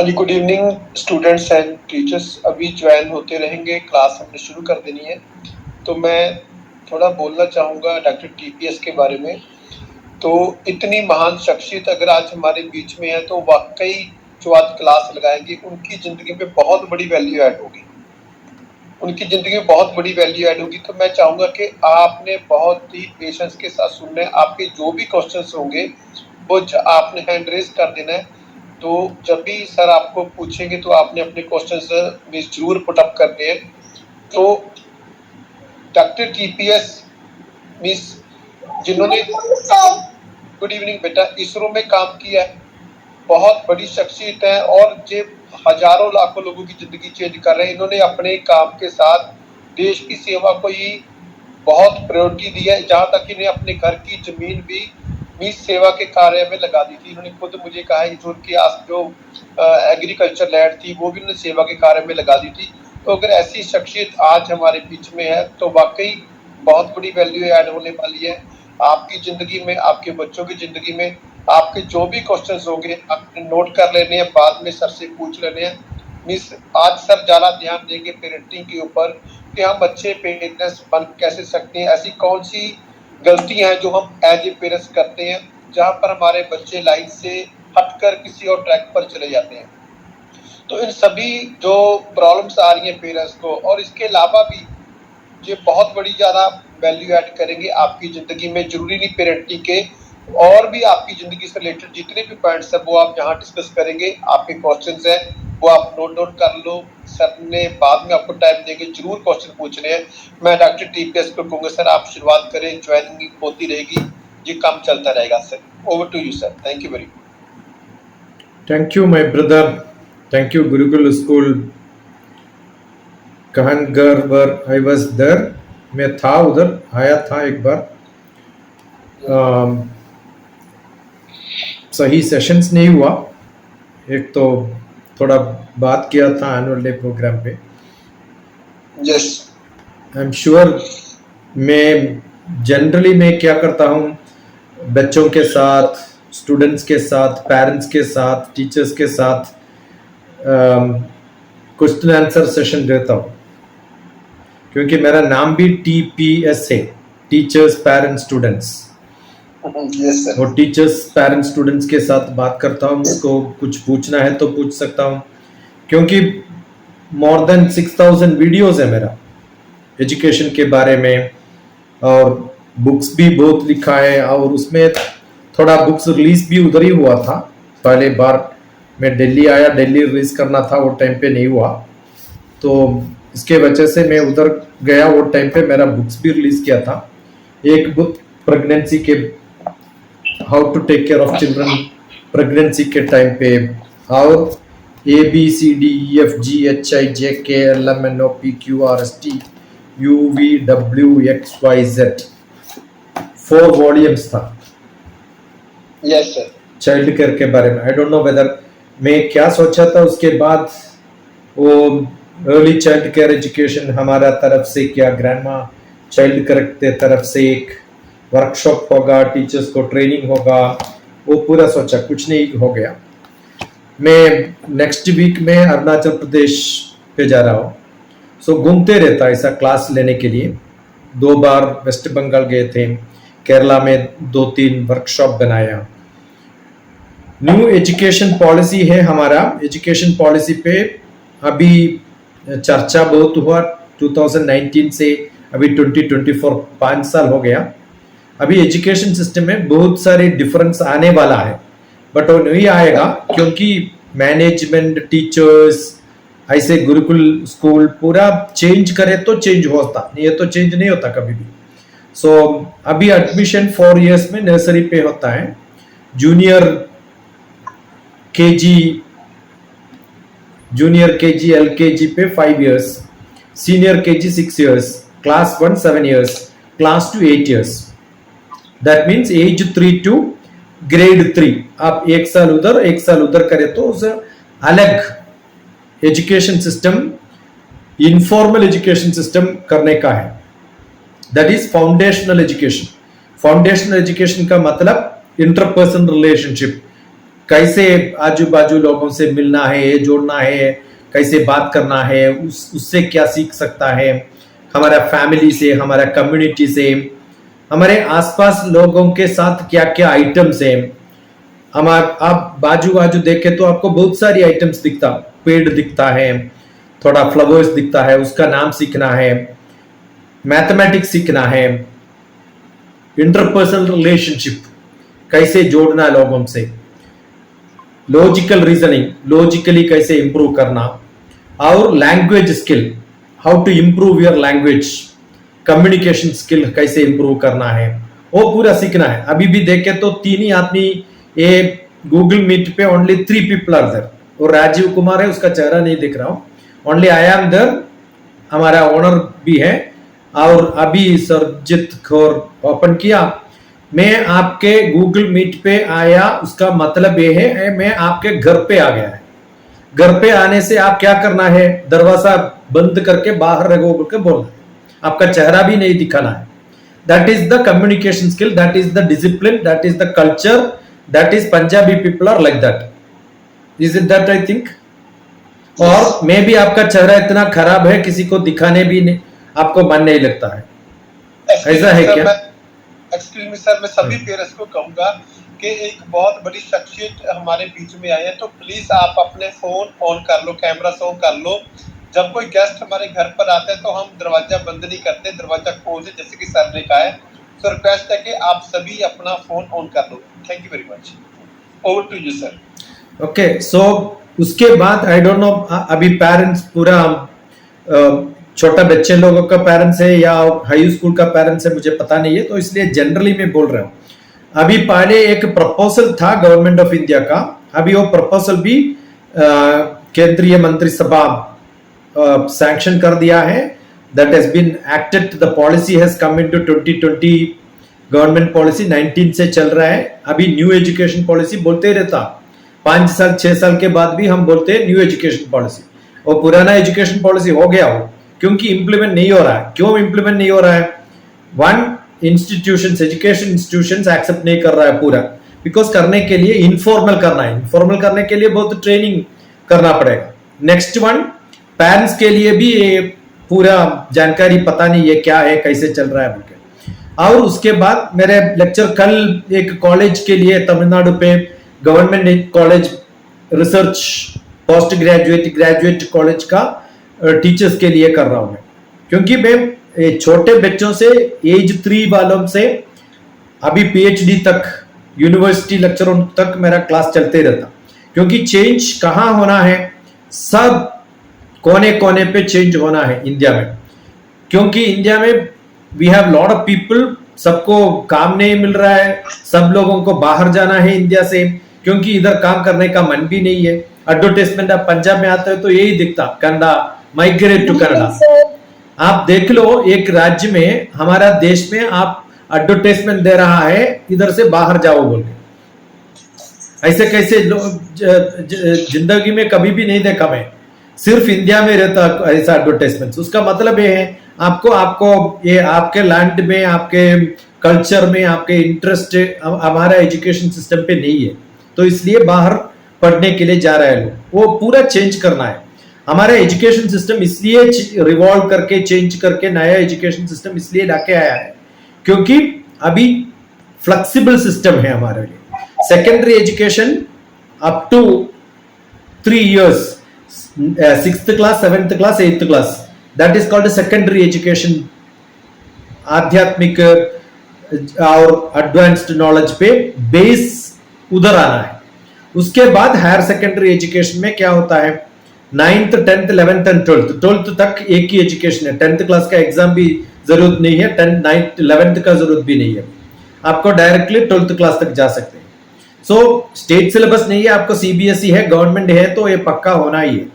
हाँ जी, good evening students and teachers. अभी ज्वाइन होते रहेंगे, क्लास हमने शुरू कर देनी है। तो मैं थोड़ा बोलना चाहूँगा डॉक्टर टीपीएस के बारे में। तो इतनी महान शख्सियत अगर आज हमारे बीच में है तो वाकई जो आज क्लास लगाएंगे उनकी ज़िंदगी में बहुत बड़ी वैल्यू ऐड होगी, उनकी ज़िंदगी में बहुत बड़ी वैल्यू ऐड होगी। तो मैं चाहूँगा कि आपने बहुत ही पेशेंस के साथ सुनना है। आपके जो भी क्वेश्चंस होंगे वो आपने हैंड रेज कर देना है। तो जब भी सर आपको पूछेंगे तो आपने अपने क्वेश्चंस में जरूर पुटअप करने हैं। तो डॉक्टर टीपीएस मिस जिन्होंने गुड इवनिंग बेटा इसरो में काम किया है, बहुत बड़ी शख्सियत है और ये हजारों लाखों लोगों की जिंदगी चेंज कर रहे हैं। इन्होंने अपने काम के साथ देश की सेवा को ही बहुत प्रायोरिटी दी है, जहाँ तक इन्हें अपने घर की जमीन भी मिस सेवा के कार्य में लगा दी थी। इन्होंने खुद मुझे कहा है जो उनकी जो एग्रीकल्चर लैंड थी वो भी उन्होंने सेवा के कार्य में लगा दी थी। तो अगर ऐसी शख्सियत आज हमारे बीच में है तो वाकई बहुत बड़ी वैल्यू ऐड होने वाली है आपकी ज़िंदगी में, आपके बच्चों की ज़िंदगी में। आपके जो भी क्वेश्चंस होंगे आपने नोट कर लेने हैं, बाद में सर से पूछ लेने हैं। मिस आज सर ज़्यादा ध्यान देंगे पेरेंटिंग के ऊपर कि हम अच्छे पेरेंट्स बन कैसे सकते हैं, ऐसी कौन सी गलतियां हैं जो हम एज ए पेरेंट्स करते हैं जहां पर हमारे बच्चे लाइन से हटकर किसी और ट्रैक पर चले जाते हैं। तो इन सभी जो प्रॉब्लम्स आ रही हैं पेरेंट्स को, और इसके अलावा भी ये बहुत बड़ी ज़्यादा वैल्यू ऐड करेंगे आपकी ज़िंदगी में। जरूरी नहीं पेरेंटिंग के, और भी आपकी ज़िंदगी से रिलेटेड जितने भी पॉइंट्स हैं वो आप यहाँ डिस्कस करेंगे। आपके क्वेश्चंस हैं वो आप नोट डाउन कर लो, सर ने बाद में आपको टाइम देंगे, जरूर क्वेश्चन पूछने हैं। मैं डॉक्टर टीपीएस को कहूँगा सर आप शुरुआत करें, ज्वाइनिंग होती रहेगी, ये काम चलता रहेगा। Sir over to you sir, thank you very much. Thank you my brother, thank you Gurukul school कहनगर आई वाज देयर, मैं था उधर, आया था एक बार। सही सेशंस नहीं हुआ, एक तो थोड़ा बात किया था एनुअल डे प्रोग्राम पे। यस आई एम श्योर मैं जनरली मैं क्या करता हूँ, बच्चों के साथ, स्टूडेंट्स के साथ, पेरेंट्स के साथ, टीचर्स के साथ क्वेश्चन आंसर सेशन देता हूँ, क्योंकि मेरा नाम भी टीपीएस है, teachers parents students. Yes sir. और टीचर्स पेरेंट्स स्टूडेंट्स के साथ बात करता हूँ, उसको कुछ पूछना है तो पूछ सकता हूँ, क्योंकि मोर देन 6000 वीडियोस है मेरा एजुकेशन के बारे में, और बुक्स भी बहुत लिखा है, और उसमें थोड़ा बुक्स रिलीज भी उधर ही हुआ था। पहले बार मैं दिल्ली आया, दिल्ली रिलीज करना था, वो टाइम पे नहीं हुआ, तो इसके वजह से मैं उधर गया। वो टाइम पे मेरा बुक्स भी रिलीज किया था, एक बुक प्रेगनेंसी के, how to take care of children pregnancy के टाइम पे, और ABCDEFGHIJKLMNOPQRST UVWXYZ 4 वॉल्यूम्स था। Yes sir. चाइल्ड केयर के बारे में आई डोंट नो वेदर मैं क्या सोचा था। उसके बाद वो अर्ली चाइल्ड केयर एजुकेशन हमारा तरफ से क्या, ग्रैंडमा चाइल्ड केयर के तरफ से एक वर्कशॉप होगा, टीचर्स को ट्रेनिंग होगा, वो पूरा सोचा, कुछ नहीं हो गया। मैं नेक्स्ट वीक में अरुणाचल प्रदेश पे जा रहा हूँ, सो घूमते रहता ऐसा क्लास लेने के लिए। 2 बार वेस्ट बंगाल गए थे, केरला में 2-3 वर्कशॉप बनाया। न्यू एजुकेशन पॉलिसी है हमारा, एजुकेशन पॉलिसी पे अभी चर्चा बहुत हुआ 2019 से अभी 2024 5 साल हो गया। अभी एजुकेशन सिस्टम में बहुत सारे डिफरेंस आने वाला है, बट वो नहीं आएगा क्योंकि मैनेजमेंट, टीचर्स, ऐसे गुरुकुल स्कूल पूरा चेंज करे तो चेंज होता, ये तो चेंज नहीं होता कभी भी। सो अभी एडमिशन 4 इयर्स में नर्सरी पे होता है, जूनियर केजी एलकेजी पे 5 years, senior KG 6 years, class 1 7 years, class 2 8 years. That means age 3 to grade 3। आप 1 साल उधर करें तो उसे अलग education system, informal education system करने का है। That is foundational education. Foundational education का मतलब इंटरपर्सनल रिलेशनशिप, कैसे आजू बाजू लोगों से मिलना है, जोड़ना है, कैसे बात करना है, उससे क्या सीख सकता है, हमारा फैमिली से, हमारा कम्युनिटी से, हमारे आसपास लोगों के साथ क्या क्या आइटम्स है। हम आप बाजू बाजू देखें तो आपको बहुत सारी आइटम्स दिखता, पेड़ दिखता है, थोड़ा फ्लावर्स दिखता है, उसका नाम सीखना है, मैथमेटिक्स सीखना है, इंटरपर्सनल रिलेशनशिप कैसे जोड़ना लोगों से, लॉजिकल रीजनिंग, लॉजिकली कैसे इंप्रूव करना, और language skill, how to improve your language, communication skill कैसे इंप्रूव करना है, वो पूरा सीखना है। अभी भी देखे तो 3 ही आदमी ये गूगल मीट पे, ओनली 3 पीपल आर देयर। और राजीव कुमार है, उसका चेहरा नहीं दिख रहा हूं, ओनली आई एम देयर, हमारा ओनर भी है, और अभी सरजीत कौर ओपन किया। मैं आपके गूगल मीट पे आया, उसका मतलब ये है मैं आपके घर पे आ गया है। घर पे आने से आप क्या करना है, दरवाजा बंद करके बाहर रहो बोल के बोलना है, आपका चेहरा भी नहीं दिखाना है। That is the communication skill, that is the discipline, that is the culture, that is Punjabi people are like that. Is it that I think? और मे भी आपका चेहरा इतना खराब है, किसी को दिखाने भी नहीं, आपको मन नहीं लगता है, ऐसा है क्या? एक्सक्यूज मी सर, मैं सभी पेरेंट्स को कहूंगा कि एक बहुत बड़ी शख्सियत हमारे बीच में आई है, तो प्लीज आप अपने फोन ऑन कर लो, कैमरा ऑन कर लो। जब कोई गेस्ट हमारे घर पर आता है तो हम दरवाजा बंद नहीं करते, दरवाजा खोल दे, जैसे कि सर ने कहा है। तो रिक्वेस्ट है कि आप सभी अपना फोन ऑन कर लो। Thank you very much. Over to you sir. Okay, so उसके बाद आई डोंट नो, अभी पेरेंट्स पूरा छोटा बच्चे लोगों का पेरेंट्स है या हाई स्कूल का पेरेंट्स है, मुझे पता नहीं है, तो इसलिए जनरली मैं बोल रहा हूँ। अभी पहले एक प्रपोजल था गवर्नमेंट ऑफ इंडिया का, अभी वो प्रपोजल भी केंद्रीय मंत्रिसभा सैंक्शन कर दिया है। That has been acted, the policy has come into 2020 government policy, 19 से चल रहा है। अभी न्यू एजुकेशन पॉलिसी बोलते ही रहता, 5 साल 6 साल के बाद भी हम बोलते हैं न्यू एजुकेशन पॉलिसी। और पुराना एजुकेशन पॉलिसी हो गया हो, क्योंकि इंप्लीमेंट नहीं हो रहा है। क्यों इंप्लीमेंट नहीं हो रहा है? One, institutions, education institutions accept नहीं कर रहा है पूरा, बिकॉज करने के लिए इनफॉर्मल करना है, इनफॉर्मल करने के लिए बहुत ट्रेनिंग करना पड़ेगा। नेक्स्ट वन, पेरेंट्स के लिए भी ये पूरा जानकारी पता नहीं ये क्या है, कैसे चल रहा है बोल के। और उसके बाद मेरे लेक्चर कल एक कॉलेज के लिए तमिलनाडु पे, government college research post graduate graduate college का टीचर्स के लिए कर रहा हूं मैं, क्योंकि मैं छोटे बच्चों से एज 3 वालों से अभी पीएचडी तक, यूनिवर्सिटी लेक्चरों तक मेरा क्लास चलते रहता, क्योंकि चेंज कहाँ होना है, सब कोने कोने पे चेंज होना है इंडिया में। क्योंकि इंडिया में we have lot of people, सबको काम नहीं मिल रहा है, सब लोगों को बाहर जाना है इंडिया से, क्योंकि इधर काम करने का मन भी नहीं है। एडवर्टाइजमेंट आप पंजाब में आते हो तो यही दिखता, कनाडा, माइग्रेट टू कनाडा। आप देख लो, एक राज्य में, हमारा देश में आप एडवर्टाइजमेंट दे रहा है इधर से बाहर जाओ बोल के। ऐसे कैसे जिंदगी में कभी भी नहीं देखा मैं, सिर्फ इंडिया में रहता ऐसा एडवर्टाइजमेंट। उसका मतलब ये है आपको ये आपके लैंड में, आपके कल्चर में, आपके इंटरेस्ट हमारा एजुकेशन सिस्टम पे नहीं है, तो इसलिए बाहर पढ़ने के लिए जा रहे हैं लोग। वो पूरा चेंज करना है हमारा एजुकेशन सिस्टम, इसलिए रिवॉल्व करके, चेंज करके नया एजुकेशन सिस्टम इसलिए लाके आया है क्योंकि अभी फ्लेक्सिबल सिस्टम है हमारे लिए। Secondary education up to 3 years, 6th class, 7th class, 8th class, that is called a secondary education। आध्यात्मिक और एडवांस्ड नॉलेज पे बेस उधर आना है। उसके बाद हायर सेकेंडरी एजुकेशन में क्या होता है, 9th, 10th, 11th and 12th तक एक ही एजुकेशन है। 10th क्लास का एग्जाम भी जरूरत नहीं है, 10th, 9th, 11th का जरूरत भी नहीं है, आपको डायरेक्टली 12th क्लास तक जा सकते हैं। सो स्टेट सिलेबस नहीं है, आपको सीबीएसई है, गवर्नमेंट है, तो ये पक्का होना ही है।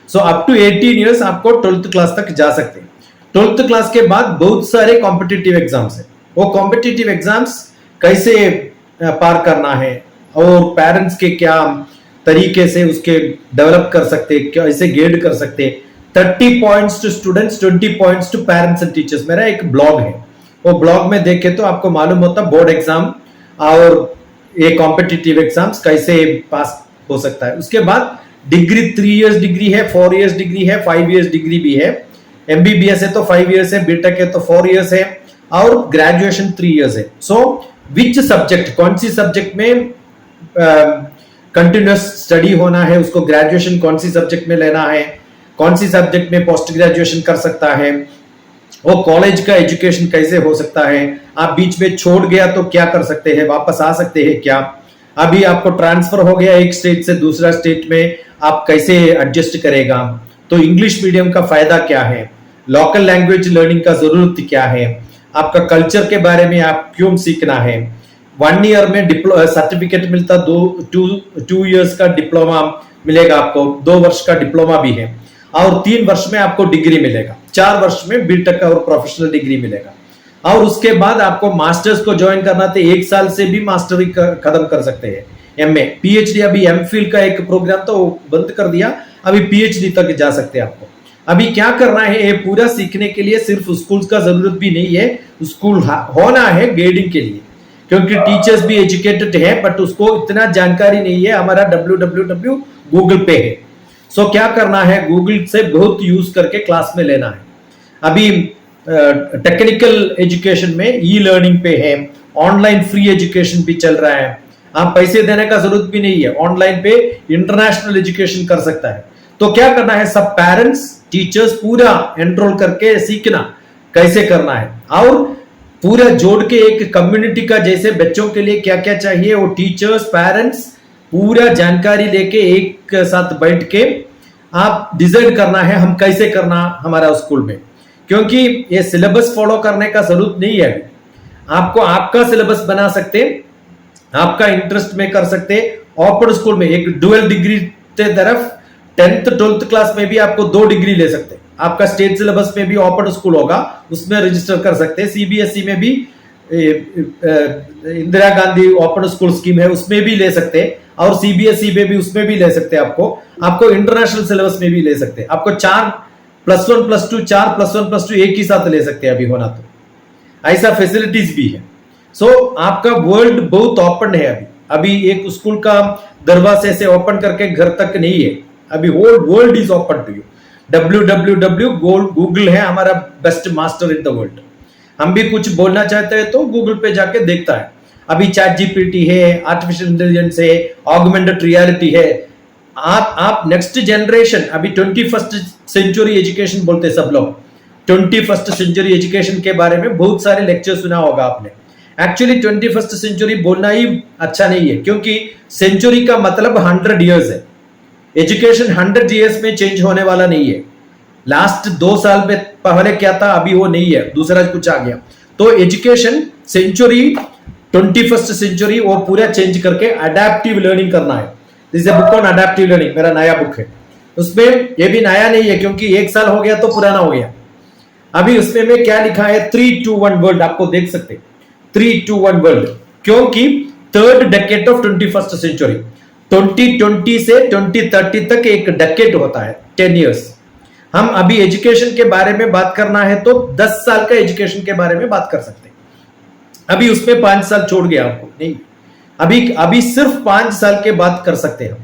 सो अप टू 18 years आपको 12th क्लास तक जा सकते हैं। 12th क्लास के बाद बहुत सारे कॉम्पिटिटिव एग्जाम्स है। वो कॉम्पिटिटिव एग्जाम्स कैसे पार करना है और पेरेंट्स के क्या तरीके से उसके डेवलप कर सकते, कैसे गाइड कर सकते। 30 points to students, 20 points to parents and teachers, मेरा एक ब्लॉग है, वो ब्लॉग में देखे तो आपको मालूम होता बोर्ड एग्जाम और ये कॉम्पिटिटिव एग्जाम्स कैसे पास हो सकता है। उसके बाद डिग्री 3 इयर्स डिग्री है, 4 इयर्स डिग्री है, 5 इयर्स डिग्री भी है। एमबीबीएस है तो 5 इयर्स है, बीटेक है तो 4 इयर्स है और ग्रेजुएशन 3 इयर्स है। सो विच सब्जेक्ट, कौन सी सब्जेक्ट में कंटिन्यूस स्टडी होना है, उसको ग्रेजुएशन कौन सी सब्जेक्ट में लेना है, कौन सी सब्जेक्ट में पोस्ट ग्रेजुएशन कर सकता है, वो कॉलेज का एजुकेशन कैसे हो सकता है, आप बीच में छोड़ गया तो क्या कर सकते हैं, वापस आ सकते हैं क्या, अभी आपको ट्रांसफर हो गया एक स्टेट से दूसरा स्टेट में, आप कैसे एडजस्ट करेगा, तो इंग्लिश मीडियम का फायदा क्या है, लोकल लैंग्वेज लर्निंग का जरूरत क्या है, आपका कल्चर के बारे में आप क्यों सीखना है। 1 ईयर में सर्टिफिकेट मिलता, 2 इयर्स का डिप्लोमा मिलेगा आपको, 2 वर्ष का डिप्लोमा भी है और 3 वर्ष में आपको डिग्री मिलेगा, 4 वर्ष में बीटेक और प्रोफेशनल डिग्री मिलेगा। और उसके बाद आपको मास्टर्स को ज्वाइन करना तो 1 साल से भी मास्टरी खत्म कर सकते हैं। एमए, पीएचडी, अभी एमफिल का एक प्रोग्राम तो बंद कर दिया, अभी पीएचडी तक जा सकते हैं आपको। अभी क्या करना है, ये पूरा सीखने के लिए सिर्फ स्कूल का जरूरत भी नहीं है, स्कूल होना है गाइडिंग के लिए, क्योंकि टीचर्स भी एजुकेटेड है बट उसको इतना जानकारी नहीं है। हमारा www गूगल पे है। सो क्या करना है, गूगल से बहुत यूज करके क्लास में लेना है। अभी टेक्निकल एजुकेशन में ई लर्निंग पे है, ऑनलाइन फ्री एजुकेशन भी चल रहा है, आप पैसे देने का जरूरत भी नहीं है, ऑनलाइन पे इंटरनेशनल एजुकेशन कर सकता है। तो क्या करना है, सब पेरेंट्स टीचर्स पूरा एनरोल करके सीखना कैसे करना है और पूरा जोड़ के एक कम्युनिटी का, जैसे बच्चों के लिए क्या क्या चाहिए वो टीचर्स पेरेंट्स पूरा जानकारी लेके एक साथ बैठ के आप डिसाइड करना है हम कैसे करना हमारा स्कूल में। क्योंकि ये सिलेबस फॉलो करने का जरूरत नहीं है, आपको आपका सिलेबस बना सकते, आपका इंटरेस्ट में कर सकते। ओपन स्कूल में एक डुअल डिग्री के तरफ 10th 12th क्लास में भी आपको 2 डिग्री ले सकते, आपका स्टेट सिलेबस में भी ओपन स्कूल होगा उसमें रजिस्टर कर सकते। सीबीएसई में भी Indira Gandhi open school scheme है उसमें भी ले सकते, और सीबीएसई में भी उसमें भी ले सकते। आपको इंटरनेशनल सिलेबस में भी ले सकते, आपको 4+1+2 4+1+2 एक ही साथ ले सकते हैं अभी होना तो, ऐसा फैसिलिटीज भी है। सो आपका वर्ल्ड बहुत ओपन है। अभी एक स्कूल का दरवाजे से ओपन करके घर तक नहीं है, अभी whole world is open to you. www Google है हमारा best master in the world. हम भी कुछ बोलना चाहते हैं तो गूगल पे जाके देखता है। अभी चैट जीपीटी है, आर्टिफिशियल इंटेलिजेंस है, ऑगमेंटेड रियलिटी है। आप नेक्स्ट जनरेशन, अभी 21st सेंचुरी एजुकेशन बोलते हैं सब लोग, 21st सेंचुरी एजुकेशन के बारे में बहुत सारे लेक्चर सुना होगा आपने। एक्चुअली 21st सेंचुरी बोलना ही अच्छा नहीं है, क्योंकि सेंचुरी का मतलब 100 इयर्स है। एजुकेशन 100 इयर्स में चेंज होने वाला नहीं है। लास्ट 2 साल में पहले क्या था अभी वो नहीं है, दूसरा कुछ आ गया। तो एजुकेशन सेंचुरी 21st सेंचुरी वो पूरा चेंज करके अडेप्टिव लर्निंग करना है। This book on adaptive learning मेरा नया बुक है, उसमें ये भी नया नहीं है क्योंकि 1 साल हो गया तो पुराना हो गया। अभी उसमें मैं क्या लिखा है, 3-2-1 वर्ल्ड, आपको देख सकते 3-2-1 वर्ल्ड, क्योंकि 3rd decade of 21st century 2020 से 2030 तक एक डेकेड होता है, 10 इयर्स। हम अभी एजुकेशन के बारे में बात करना है तो 10 साल का एजुकेशन के बारे में बात कर सकते हैं। अभी उसमें 5 साल छोड़ गया आपको नहीं, अभी सिर्फ 5 साल के बात कर सकते हैं।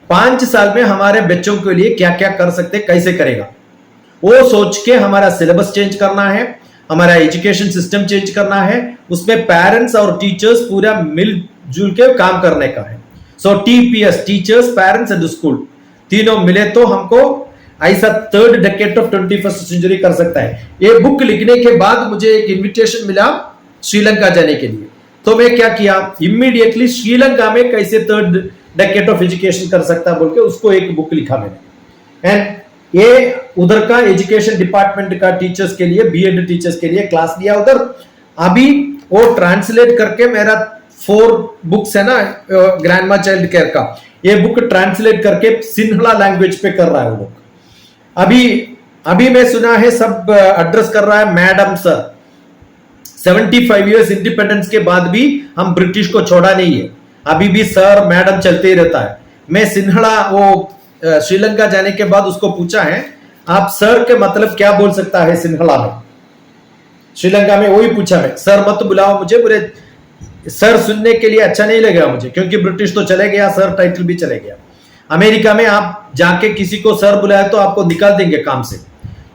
5 साल में हमारे बच्चों के लिए क्या क्या कर सकते, कैसे करेगा, वो सोच के हमारा सिलेबस चेंज करना है, हमारा एजुकेशन सिस्टम चेंज करना है। उसमें पेरेंट्स और टीचर्स पूरा मिलजुल के काम करने का है। So TPS, teachers parents and school, तीनों मिले तो हमको ऐसा 3rd decade of 21st century कर सकता है। ये बुक लिखने के बाद मुझे एक इनविटेशन मिला श्रीलंका जाने के लिए, तो मैं क्या किया, इमीडिएटली श्रीलंका में कैसे 3rd डेकेड ऑफ एजुकेशन कर सकता बोल के उसको एक बुक लिखा मैंने। एंड ये उधर का एजुकेशन डिपार्टमेंट का टीचर्स के लिए, बीएड टीचर्स के लिए क्लास लिया उधर। अभी वो ट्रांसलेट करके मेरा 4 बुक्स है ना ग्रैंडमा चाइल्ड केयर का, ये बुक ट्रांसलेट करके सिन्हला लैंग्वेज पे कर रहा है वो लोग। अभी मैं सुना है सब एड्रेस कर रहा है मैडम सर। 75 इयर्स इंडिपेंडेंस के बाद भी हम ब्रिटिश को छोड़ा नहीं है, अभी भी सर मैडम चलते ही रहता है। मैं सिन्हला वो श्रीलंका जाने के बाद उसको पूछा है, आप सर के मतलब क्या बोल सकता है सिन्हला में, श्रीलंका में वही पूछा मैं, सर मत बुलाओ मुझे, पूरे सर सुनने के लिए अच्छा नहीं लगेगा मुझे, क्योंकि ब्रिटिश तो चले गया, सर टाइटल भी चले गया। अमेरिका में आप जाके किसी को सर बुलाया तो आपको निकाल देंगे काम से,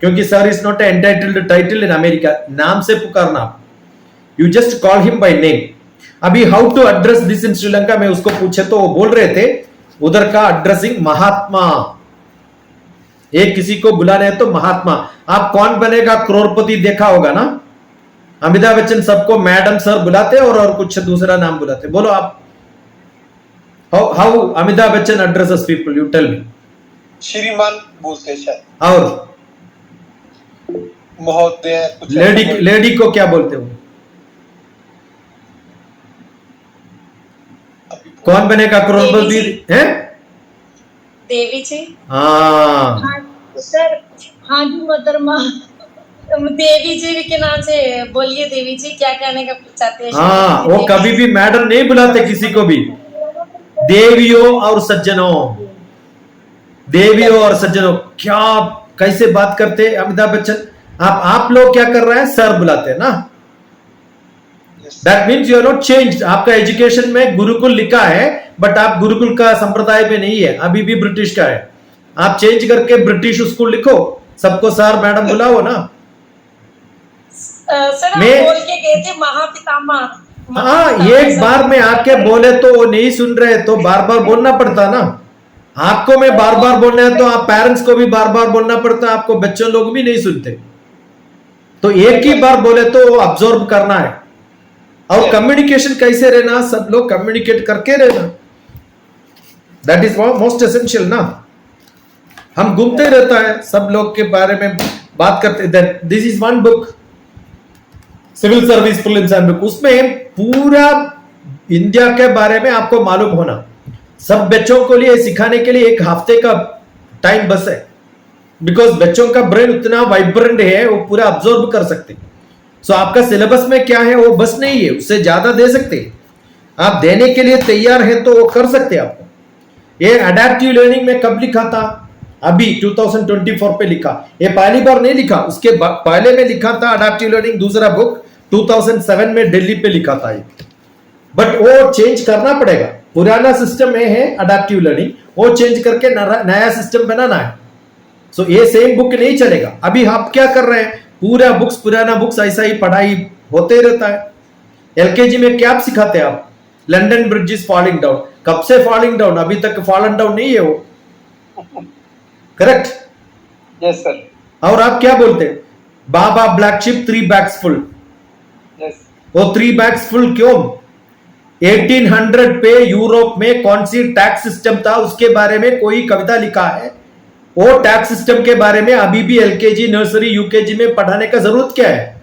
क्योंकि sir is not entitled title in America. नाम से पुकारना, you just call him by name. अभी how to address this in Sri Lanka में उसको पूछे तो वो बोल रहे थे उधर का एड्रेसिंग महात्मा। एक किसी को बुलाने है तो महात्मा। आप कौन बनेगा करोड़पति देखा होगा ना, अमिताभ बच्चन सबको मैडम सर बुलाते और कुछ दूसरा नाम बुलाते। बोलो आप, how Amitabh Bachchan addresses people, you tell me. श्रीमान बोलते हैं शायद, और महोदय कुछ लेडी को क्या बोलते हो? कौन बनेगा करोड़पति है? देवी जी। हाँ सर, हाँ जी मोहतरमा, देवी जी के नाम से बोलिए। देवी जी क्या कहने का चाहते हैं? हाँ, वो कभी भी मैडम नहीं बुलाते किसी को भी। देवियों और सज्जनों, देवियों और सज्जनों, क्या कैसे बात करते अमिताभ बच्चन। आप लोग क्या कर रहे हैं, सर बुलाते हैं ना। That means you are not changed. आपका एजुकेशन में गुरुकुल लिखा है, बट आप गुरुकुल का संप्रदाय पे नहीं है, अभी भी ब्रिटिश का है। आप चेंज करके ब्रिटिश स्कूल लिखो, सबको सर मैडम बुलाओ ना। सर मैं बोल के गए थे महापितामह। हाँ, एक बार में आके बोले तो वो नहीं सुन रहे, तो बार बार बोलना पड़ता ना। आपको मैं बार बार बोलना है तो आप पेरेंट्स को भी बार बार बोलना पड़ता, आपको बच्चों लोग भी नहीं सुनते। तो एक ही बार बोले तो वो ऑब्जर्व करना है। और कम्युनिकेशन कैसे रहना, सब लोग कम्युनिकेट करके रहना, दैट इज मोस्ट एसेंशियल ना। हम घूमते रहता है, सब लोग के बारे में बात करते। This is one book, civil service prelims and book, उसमें पूरा इंडिया के बारे में आपको मालूम होना। सब बच्चों को लिए सिखाने के लिए एक हफ्ते का टाइम बस है, बिकॉज बच्चों का ब्रेन उतना वाइब्रेंट है, वो पूरा ऑब्जर्व कर सकते। सो आपका सिलेबस में क्या है वो बस नहीं है, उससे ज्यादा दे सकते हैं। आप देने के लिए तैयार हैं तो वो कर सकते हैं आपको। ये अडेप्टिव लर्निंग में कब लिखा था? अभी 2024 पे लिखा। ये पहली बार नहीं लिखा, उसके पहले में लिखा था अडेप्टिव लर्निंग, दूसरा बुक 2007 में दिल्ली पे लिखा था। बट वो चेंज करना पड़ेगा। पुराना सिस्टम में है अडेप्टिव लर्निंग, वो चेंज करके नया सिस्टम बनाना है। सो ये सेम बुक नहीं चलेगा। अभी आप क्या कर रहे हैं, पूरा बुक्स, पुराना बुक्स, ऐसा ही पढ़ाई होते रहता है। एलकेजी में क्या सिखाते हैं आप? London bridge is falling down. कब से फॉलिंग डाउन? अभी तक फॉलन डाउन नहीं है वो। करेक्ट? Yes sir. और आप क्या बोलते हैं? Baa black sheep 3 bags full. Yes. वो 3 बैग्स फुल क्यों? 1800 पे यूरोप में कौन सी टैक्स सिस्टम था उसके बारे में कोई कविता लिखा है? वो टैक्स सिस्टम के बारे में अभी भी एलकेजी, नर्सरी, यूकेजी में पढ़ाने का जरूरत क्या है?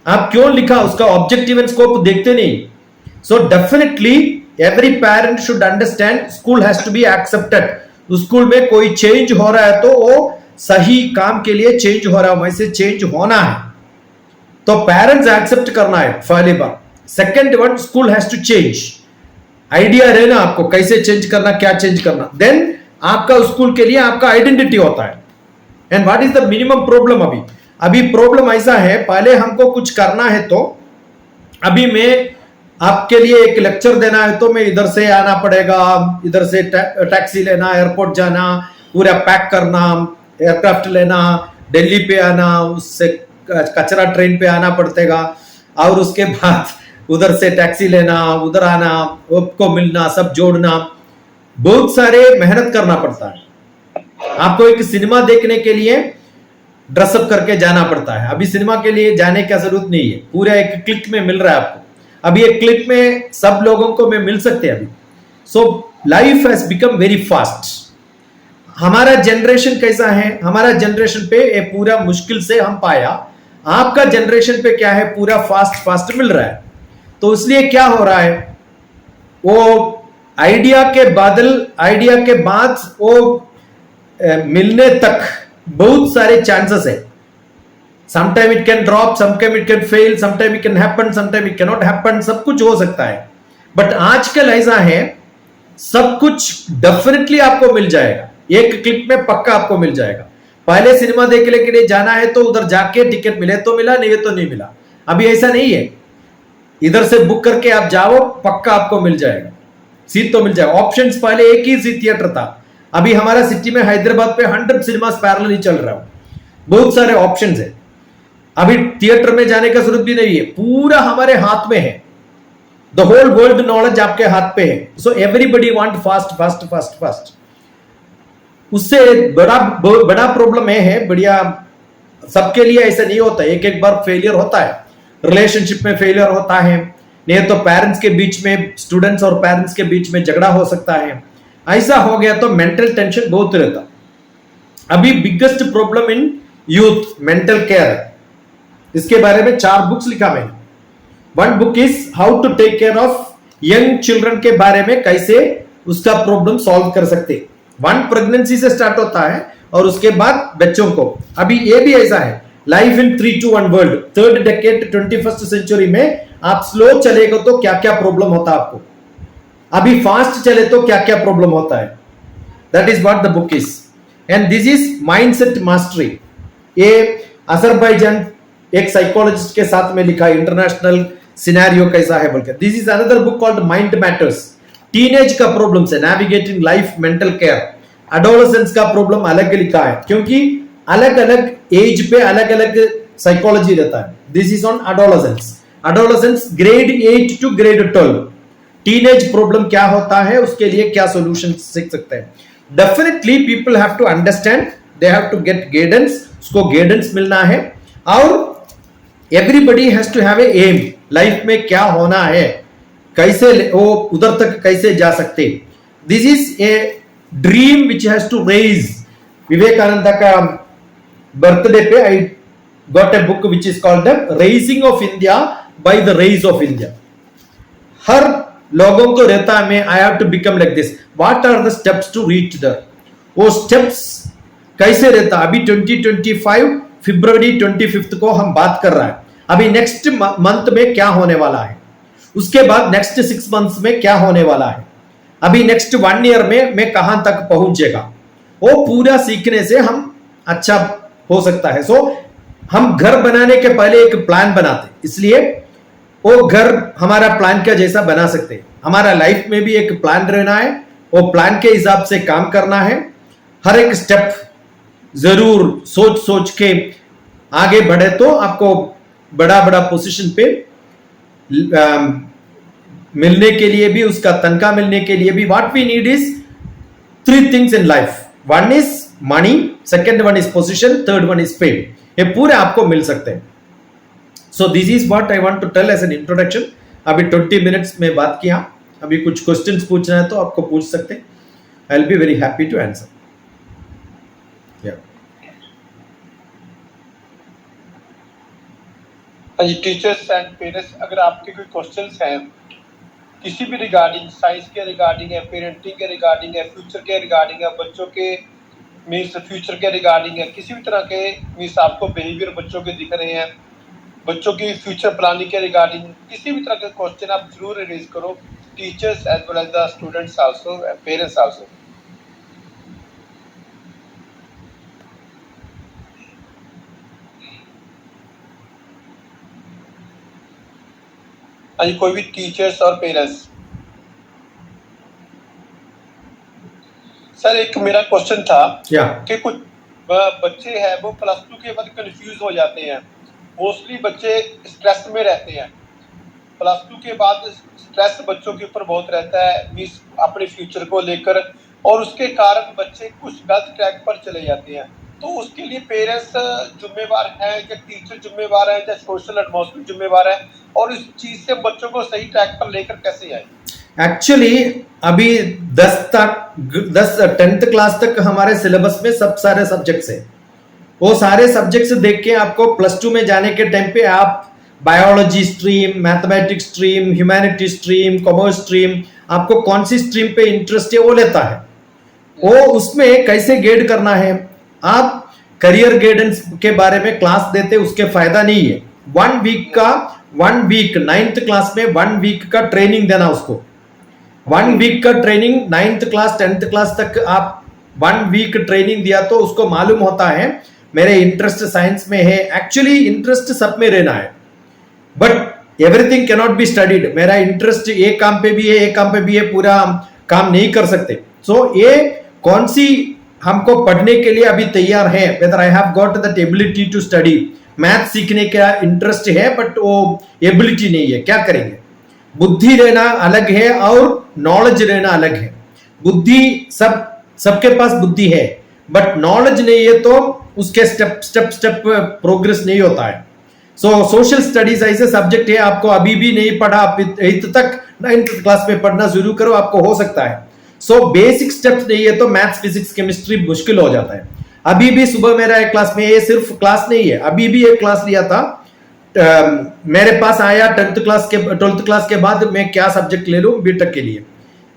आप क्यों लिखा? उसका ऑब्जेक्टिव एंड स्कोप देखते नहीं। So definitely every parent should understand school has to be accepted. School में कोई चेंज हो रहा है तो वो सही काम के लिए चेंज हो रहा है, वैसे चेंज होना है तो पेरेंट्स एक्सेप्ट करना है पहली बार। Second one, school has to change. Idea रहना आपको कैसे चेंज करना, क्या चेंज करना, देन आपका स्कूल के लिए आपका आइडेंटिटी होता है। And what is the minimum problem? अभी प्रॉब्लम ऐसा है, पहले हमको कुछ करना है तो अभी मैं आपके लिए एक लेक्चर देना है तो मैं इधर से आना पड़ेगा, इधर से टैक्सी लेना, एयरपोर्ट जाना, पूरा पैक करना, एयरक्राफ्ट लेना, दिल्ली पे आना, उससे कचरा ट्रेन पे आना पड़ेगा, और उसके बाद उधर से टैक्सी लेना, उधर आना, आपको मिलना, सब जोड़ना, बहुत सारे मेहनत करना पड़ता है। आपको एक सिनेमा देखने के लिए ड्रेसअप करके जाना पड़ता है। अभी सिनेमा के लिए जाने की जरूरत नहीं है, पूरा एक क्लिक में मिल रहा है आपको। अभी एक क्लिक में सब लोगों को मैं मिल सकते हैं अभी। So life has become very fast. हमारा जनरेशन कैसा है? हमारा जनरेशन पे ये पूरा मुश्किल से हम पाया। आपका जनरेशन पे क्या है? पूरा फास्ट फास्ट मिल रहा है। तो इसलिए क्या हो रहा है, वो आइडिया के बाद वो मिलने तक बहुत सारे चांसेस है। Sometime it can drop, sometime it can fail, sometime it can happen, sometime it can not happen, सब कुछ हो सकता है। बट आजकल ऐसा है, सब कुछ डेफिनेटली आपको मिल जाएगा, एक क्लिक में पक्का आपको मिल जाएगा। पहले सिनेमा देखने के लिए जाना है तो उधर जाके टिकट मिले तो मिला, नहीं तो नहीं मिला। अभी ऐसा नहीं है, इधर से बुक करके आप जाओ, पक्का आपको मिल जाएगा, सीट तो मिल जाएगा। ऑप्शंस पहले एक ही थिएटर था, अभी हमारा सिटी में हैदराबाद पे 100 सिनेमास पैरेलल ही चल रहा है, बहुत सारे ऑप्शंस है। अभी थिएटर में जाने का जरूरत भी नहीं है, पूरा हमारे हाथ में है, द होल वर्ल्ड नॉलेज आपके हाथ पे है। So everybody want fast fast fast fast. उससे बड़ा प्रॉब्लम है, बढ़िया सबके लिए ऐसा नहीं होता, एक एक बार फेलियर होता है, रिलेशनशिप में फेलियर होता है, नहीं तो पेरेंट्स के बीच में, स्टूडेंट्स और पेरेंट्स के बीच में झगड़ा हो सकता है। ऐसा हो गया तो मेंटल टेंशन बहुत रहता। अभी biggest problem in youth mental care है, इसके बारे में 4 बुक्स लिखा मैंने। One book is how to take care of young children के बारे में, कैसे उसका प्रॉब्लम सॉल्व कर सकते। वन प्रेगनेंसी से स्टार्ट होता है और उसके बाद बच्चों को। अभी ये भी ऐसा है, life in 3 to 1 world, 3rd decade 21st century में आप स्लो चलेगा तो क्या क्या प्रॉब्लम होता है आपको, अभी फास्ट चले तो क्या क्या प्रॉब्लम होता है। That is what the book is, and this is mindset mastery. ये अजरबैजान एक साइकोलॉजिस्ट के साथ में लिखा, इंटरनेशनल सिनेरियो कैसा है बोलकर। This is another book called mind matters. Teenage का प्रॉब्लम से navigating life mental care. Adolescence का प्रॉब्लम अलग लिखा है, क्योंकि अलग अलग एज पे अलग अलग साइकोलॉजी रहता है। This is on adolescence. Adolescence grade 8 to grade 12। Teenage problem क्या होता है, उसके लिए क्या सॉल्यूशन सीख सकते हैं। Definitely people have to understand, they have to get guidance, उसको गाइडेंस मिलना है। और everybody has to have a aim, life में क्या होना है, कैसे वो उधर तक कैसे जा सकते। This is a dream which has to raise. Vivekananda का बर्थडे पे I got a book which is called the raising of India by the raise of India. हर लोगों को रहता है, मैं I have to become like this, what are the steps to reach the, वो steps कैसे रहता। अभी 2025 फरवरी 25 को हम बात कर रहा है, अभी नेक्स्ट मंथ में क्या होने वाला है, उसके बाद नेक्स्ट 6 मंथ्स में क्या होने वाला है, अभी नेक्स्ट 1 ईयर में मैं कहां तक पहुंचेगा, वो पूरा सीखने से हम अच्छा हो सकता है। सो हम घर बनाने के पहले एक प्लान बनाते, इसलिए वो घर हमारा प्लान का जैसा बना सकते हैं। हमारा लाइफ में भी एक प्लान रहना है, वो प्लान के हिसाब से काम करना है। हर एक स्टेप जरूर सोच सोच के आगे बढ़े तो आपको बड़ा बड़ा पोजीशन पे मिलने के लिए भी, उसका तनख्वाह मिलने के लिए भी, what we need is 3 things in life. 1 is money, second 1 is position, third 1 is fame. ये पूरे आपको मिल सकते हैं। So this is what I want to tell as an introduction. अभी 20 मिनट्स में बात किया, अभी कुछ क्वेश्चंस पूछना है तो आपको पूछ सकते हैं, I will be very happy to answer. Teachers and parents, अगर आपके कोई क्वेश्चंस हैं किसी भी रिगार्डिंग, साइंस के रिगार्डिंग है, पेरेंटिंग के रिगार्डिंग है, फ्यूचर के रिगार्डिंग है, बच्चों के मीन्स फ्यूचर के रिगार्डिंग है, किसी भी तरह के मीन्स आपको बिहेवियर बच्चों के दिख रहे हैं, बच्चों की फ्यूचर प्लानिंग के रिगार्डिंग किसी भी तरह का क्वेश्चन आप जरूर रेज करो, teachers as well as the students also, parents also. हाँ, कोई भी टीचर्स और पेरेंट्स। सर एक मेरा क्वेश्चन था कि कुछ बच्चे हैं वो +2 के बाद कंफ्यूज हो जाते हैं, मोस्टली बच्चे स्ट्रेस में रहते हैं, +2 के बाद स्ट्रेस बच्चों के ऊपर बहुत रहता है मींस अपने फ्यूचर को लेकर, और उसके कारण बच्चे कुछ गलत ट्रैक पर चले जाते हैं। तो उसके लिए पेरेंट्स जिम्मेवार हैं या टीचर जिम्मेवार है या सोशल एटमॉस्फेयर जिम्मेवार है, और इस चीज से बच्चों को सही ट्रैक पर लेकर कैसे आए? एक्चुअली अभी 10th क्लास तक हमारे सिलेबस में सब सारे सब्जेक्ट्स है, वो सारे सब्जेक्ट्स देख के आपको +2 में जाने के टाइम पे आप biology stream, mathematics stream, humanity stream, commerce stream, आपको कौन सी स्ट्रीम पे इंटरेस्ट है वो लेता है, वो उसमें कैसे गाइड करना है। आप करियर गाइडेंस के बारे में क्लास देते, उसके फायदा नहीं है। 1 वीक 9th क्लास में 1 वीक का ट्रेनिंग देना उसको, 1 वीक का training 9th class 10th class तक आप 1 वीक ट्रेनिंग दिया तो उसको मालूम होता है मेरे इंटरेस्ट साइंस में है। एक्चुअली इंटरेस्ट सब में रहना है, but everything can not be studied, मेरा इंटरेस्ट एक काम पे भी है एक काम पे भी है, पूरा काम नहीं कर सकते। सो ये कौन सी हमको पढ़ने के लिए अभी तैयार है, whether I have got the ability to study. Math सीखने का इंटरेस्ट है बट वो एबिलिटी नहीं है, क्या करेंगे? बुद्धि रहना अलग है और नॉलेज रहना अलग है। बुद्धि सबके पास बुद्धि है बट नॉलेज नहीं है तो उसके स्टेप प्रोग्रेस नहीं होता है। सो सोशल स्टडीज ऐसे सब्जेक्ट है, आपको अभी भी नहीं पढ़ा, आप 8th तक 9th क्लास में पढ़ना शुरू करो, आपको हो सकता है। सो बेसिक स्टेप्स नहीं है तो मैथ्स फिजिक्स केमिस्ट्री मुश्किल हो जाता है। अभी भी सुबह मेरा एक क्लास में, ये सिर्फ क्लास नहीं है, अभी भी एक क्लास लिया था, मेरे पास आया 12th क्लास के बाद मैं क्या सब्जेक्ट ले लूं बीटेक के लिए।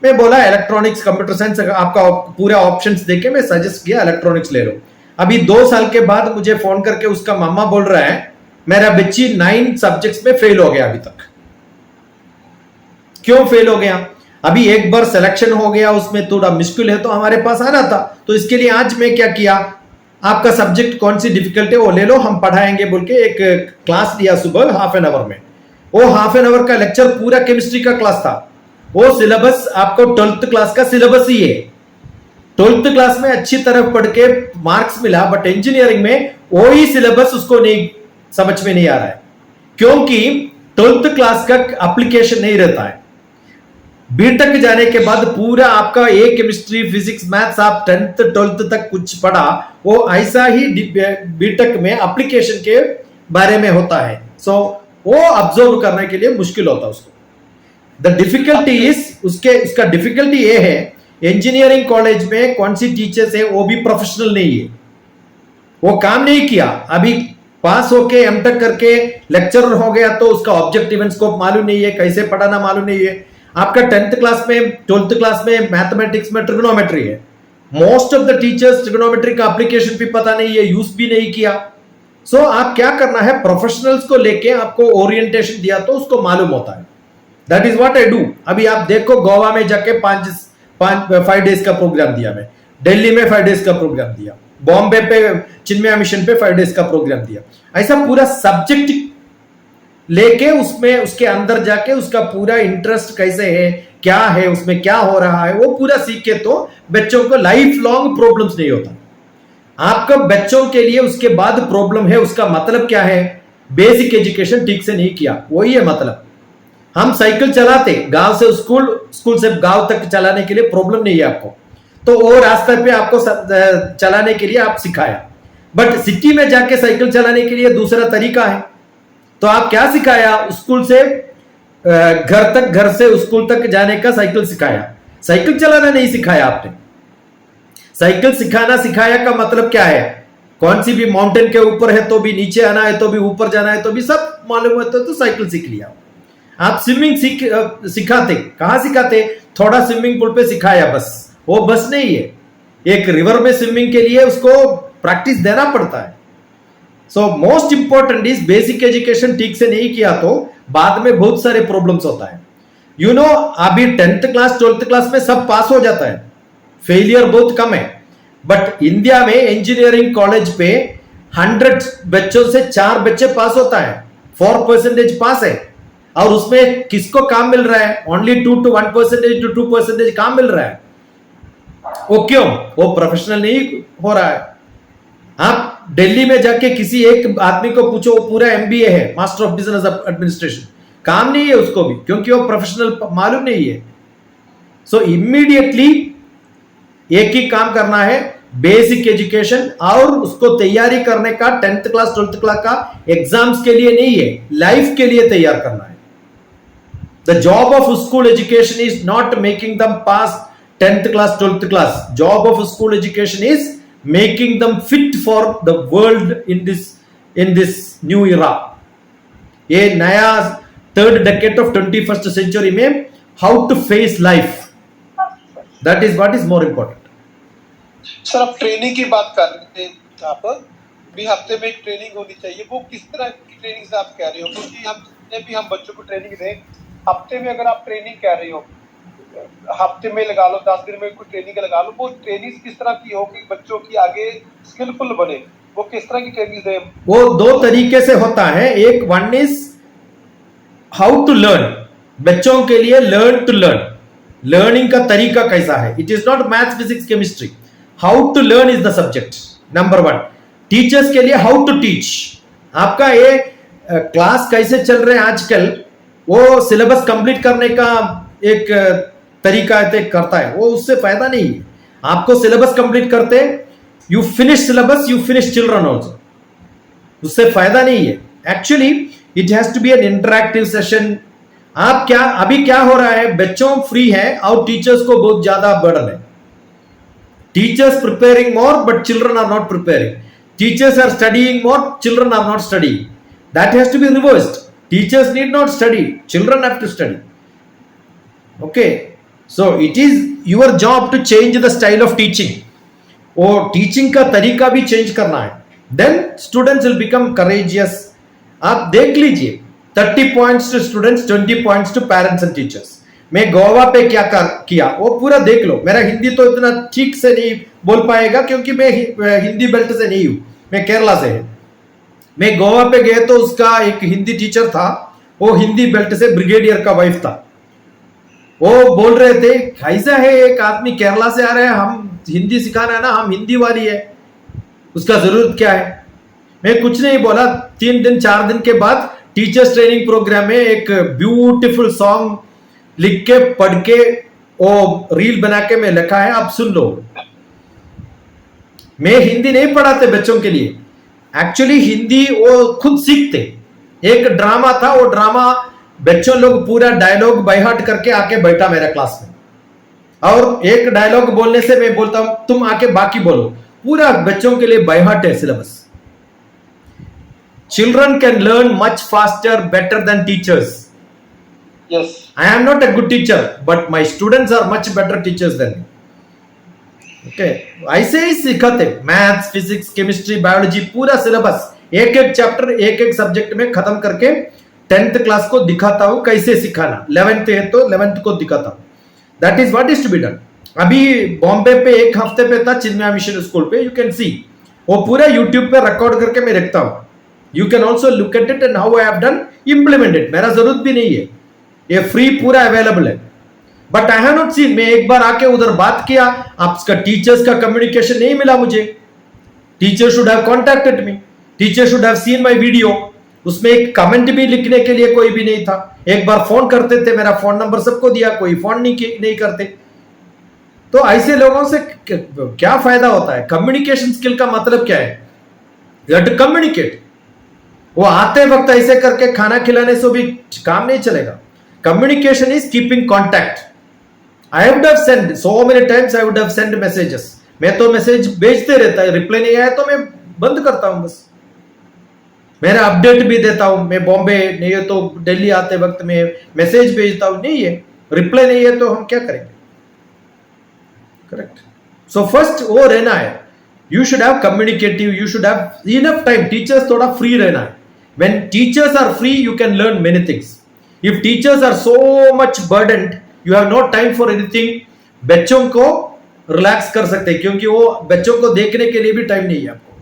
मैं बोला इलेक्ट्रॉनिक्स कंप्यूटर साइंस, आपका पूरा ऑप्शंस देके मैं सजेस्ट किया इलेक्ट्रॉनिक्स ले लो। अभी 2 साल के बाद मुझे फोन करके उसका मामा बोल रहा है मेरा बच्ची 9 सब्जेक्ट्स में फेल हो गया अभी तक। क्यों फेल हो गया? अभी एक बार सिलेक्शन हो गया, उसमें थोड़ा मुश्किल है तो हमारे पास आना था, तो इसके लिए आज मैं क्या किया, आपका सब्जेक्ट कौन सी डिफिकल्ट है वो ले लो, हम पढ़ाएंगे बोल के एक क्लास लिया सुबह हाफ एन आवर में। वो हाफ एन आवर का लेक्चर पूरा केमिस्ट्री का क्लास था। वो सिलेबस आपको 12th क्लास का सिलेबस ही है। 12th क्लास में अच्छी तरह पढ़ के मार्क्स मिला, बट इंजीनियरिंग में वही सिलेबस उसको नहीं समझ में नहीं आ रहा है, क्योंकि 12th क्लास का एप्लीकेशन नहीं रहता है। बीटेक जाने के बाद पूरा आपका ये केमिस्ट्री फिजिक्स मैथ्स आप 10th 12th तक कुछ पढ़ा, वो ऐसा ही बीटेक में एप्लीकेशन के बारे में होता है। सो वो ऑब्जर्व करने के लिए मुश्किल होता है उसको। द डिफिकल्टी इज उसका डिफिकल्टी ये है, इंजीनियरिंग कॉलेज में कौन सी टीचर्स है वो भी प्रोफेशनल नहीं है, वो काम नहीं किया, अभी पास होके एमटेक करके लेक्चरर हो गया तो उसका ऑब्जेक्टिव एंड स्कोप मालूम नहीं है, कैसे पढ़ाना मालूम नहीं है। आपका 10th क्लास में 12th क्लास में मैथमेटिक्स में ट्रिग्नोमेट्री है, most of the teachers trigonometry का एप्लीकेशन भी पता नहीं है, यूज भी नहीं किया। सो आप क्या करना है, प्रोफेशनल्स को लेके आपको ओरिएंटेशन दिया तो उसको मालूम होता है। That is what I do. अभी आप देखो गोवा में जाके 5 डेज का प्रोग्राम दिया, मैं दिल्ली में 5 डेज का प्रोग्राम दिया, बॉम्बे पे चिन्मया मिशन पे 5 डेज का प्रोग्राम दिया। ऐसा पूरा सब्जेक्ट लेके उसमें उसके अंदर जाके उसका पूरा इंटरेस्ट कैसे है, क्या है, उसमें क्या हो रहा है, वो पूरा सीखे तो बच्चों को लाइफ लॉन्ग प्रॉब्लम्स नहीं होता। आपका बच्चों के लिए उसके बाद प्रॉब्लम है, उसका मतलब क्या है, बेसिक एजुकेशन ठीक से नहीं किया, वही है मतलब। हम साइकिल चलाते गांव से स्कूल, स्कूल से गांव तक चलाने के लिए प्रॉब्लम नहीं है आपको, तो वो रास्ते पे आपको चलाने के लिए आप सिखाया, बट सिटी में जाके साइकिल चलाने के लिए दूसरा तरीका है। तो आप क्या सिखाया, स्कूल से घर से स्कूल तक जाने का साइकिल सिखाया, साइकिल चलाना नहीं सिखाया आपने। साइकिल सिखाना सिखाया का मतलब क्या है, कौन सी भी माउंटेन के ऊपर है तो भी, नीचे आना है तो भी, ऊपर जाना है तो भी, सब मालूम है तो साइकिल सीख लिया। आप स्विमिंग सिखाते, कहां सिखाते, थोड़ा स्विमिंग पूल पे सिखाया बस, वो बस नहीं है। एक रिवर में स्विमिंग के लिए उसको प्रैक्टिस देना पड़ता है। So most important is basic education ठीक से नहीं किया तो बाद में बहुत सारे प्रॉब्लम्स होता है। यू नो अभी 10th क्लास 12th क्लास में सब पास हो जाता है, फेलियर बहुत कम है, बट इंडिया में इंजीनियरिंग कॉलेज पे 100 बच्चों से 4 बच्चे पास होता है, 4% पास है, और उसमें किसको काम मिल रहा है, ओनली 2 to 1% to 2% काम मिल रहा है। वो क्यों, वो प्रोफेशनल नहीं हो रहा है। आप दिल्ली में जाके किसी एक आदमी को पूछो, वो पूरा MBA है, मास्टर ऑफ बिजनेस एडमिनिस्ट्रेशन, काम नहीं है उसको भी, क्योंकि वो प्रोफेशनल मालूम नहीं है। सो इमीडिएटली एक ही काम करना है, बेसिक एजुकेशन, और उसको तैयारी करने का 10th क्लास 12th क्लास का एग्जाम्स के लिए नहीं है, लाइफ के लिए तैयार करना है। The job of school education is not making them pass 10th class 12th class. Job of school education is making them fit for the world in this new era. ये नया 3rd decade of 21st century में how to face life, that is what is more important. Sir आप training की बात कर रहे थे, आप भी हफ्ते में एक ट्रेनिंग होनी चाहिए, वो किस तरह की ट्रेनिंग से आप कह रहे हो, क्योंकि हम बच्चों को ट्रेनिंग दें, हफ्ते में अगर आप ट्रेनिंग कह रहे हो, हफ्ते में लगा लो, 10 दिन में कोई ट्रेनिंग लगा लो, वो ट्रेनिंग किस तरह की हो कि बच्चों की आगे स्किलफुल बने, वो किस तरह की ट्रेनिंग दें? वो 2 तरीके से होता है। एक one is how to learn, बच्चों के लिए लर्न टू लर्न, लर्निंग का तरीका कैसा है. It is not maths physics chemistry. How to learn is the subject number 1. Teachers के लिए हाउ टू टीच. आपका ये क्लास कैसे चल रहे हैं आजकल, वो सिलेबस कंप्लीट करने का एक तरीका करता है, वो उससे फायदा नहीं है. आपको सिलेबस कंप्लीट करते, you finish syllabus, you finish children also, उससे फायदा नहीं है. Actually it has to be an interactive session. आप क्या अभी क्या हो रहा है, बच्चों फ्री है और टीचर्स को बहुत ज्यादा बर्डन है. Teachers preparing more but children are not preparing. Teachers are studying more, children are not studying. That has to be reversed. Teachers need not study, children have to study. Okay, so it is your job to change the style of teaching. और teaching का तरीका भी change करना है. Then students will become courageous. आप देख लीजिए, 30 points to students, 20 points to parents and teachers. मैं गोवा पे क्या किया वो पूरा देख लो. मेरा हिंदी तो इतना ठीक से नहीं बोल पाएगा क्योंकि मैं हिंदी बेल्ट से नहीं हूं, मैं केरला से है. मैं गोवा पे गए तो उसका एक हिंदी टीचर था, वो हिंदी बेल्ट से ब्रिगेडियर का वाइफ था. वो बोल रहे थे कैसा है, एक आदमी केरला से आ रहा है, हम हिंदी सिखाना है ना, हम हिंदी वाली है, उसका जरूरत क्या है. मैं कुछ नहीं बोला. 3 दिन 4 दिन के बाद टीचर्स ट्रेनिंग प्रोग्राम में एक ब्यूटीफुल सॉन्ग लिख के पढ़ के वो रील बना के मैं लिखा है, आप सुन लो. मैं हिंदी नहीं पढ़ाते बच्चों के लिए, एक्चुअली हिंदी वो खुद सीखते. एक ड्रामा था, वो ड्रामा बच्चों लोग पूरा डायलॉग बाय हार्ट करके आके बैठा मेरा क्लास में, और एक डायलॉग बोलने से मैं बोलता हूं तुम आके बाकी बोलो. पूरा बच्चों के लिए बाय हार्ट है syllabus. Children can learn much faster better than teachers. Yes. I am not a good teacher, but my students are much better teachers than me. Okay, ऐसे ही सिखाते. मैथ्स, फिजिक्स, केमिस्ट्री, बायोलॉजी, पूरा syllabus एक एक chapter एक एक subject में खत्म करके 10th क्लास को दिखाता हूं कैसे सिखाना. 11th है तो 11th को दिखाता हूं. That is what is to be done. अभी बॉम्बे पे एक हफ्ते पे था चिन्मया मिशन स्कूल पे, यू कैन सी, वो पूरा यूट्यूब पे रिकॉर्ड करके मैं रखता हूं. You can also look at it and how I have done, implement it. मेरा जरूरत भी नहीं है, ये फ्री पूरा अवेलेबल है. But I have not seen, मैं एक बार आके उधर बात किया, आपका टीचर्स का कम्युनिकेशन नहीं मिला मुझे. Teacher should have contacted me, teacher should have seen my video. उसमें एक कमेंट भी लिखने के लिए कोई भी नहीं था. एक बार फोन करते थे, मेरा फोन नंबर सबको दिया, कोई फोन नहीं करते. तो ऐसे लोगों से क्या फायदा होता है. कम्युनिकेशन स्किल का मतलब क्या है, यू हैव टू कम्युनिकेट. वो आते वक्त ऐसे करके खाना खिलाने से भी काम नहीं चलेगा. Communication is keeping contact. I would have sent so many times, I would have sent messages. मैं तो मैसेज भेजते रहता है, रिप्लाई नहीं आया तो मैं बंद करता हूं बस. मेरा अपडेट भी देता हूं. मैं बॉम्बे नहीं है तो दिल्ली आते वक्त मैं मैसेज भेजता हूं, नहीं है रिप्लाई नहीं है तो हम क्या करेंगे. करेक्ट. सो फर्स्ट वो रहना है, you should have communicative, you should have enough time. Teachers थोड़ा फ्री रहना है. When teachers are free you can learn many things. If teachers are so much burdened, you have no time for anything. बच्चों को relax कर सकते हैं क्योंकि वो बच्चों को देखने के लिए भी टाइम नहीं है आपको.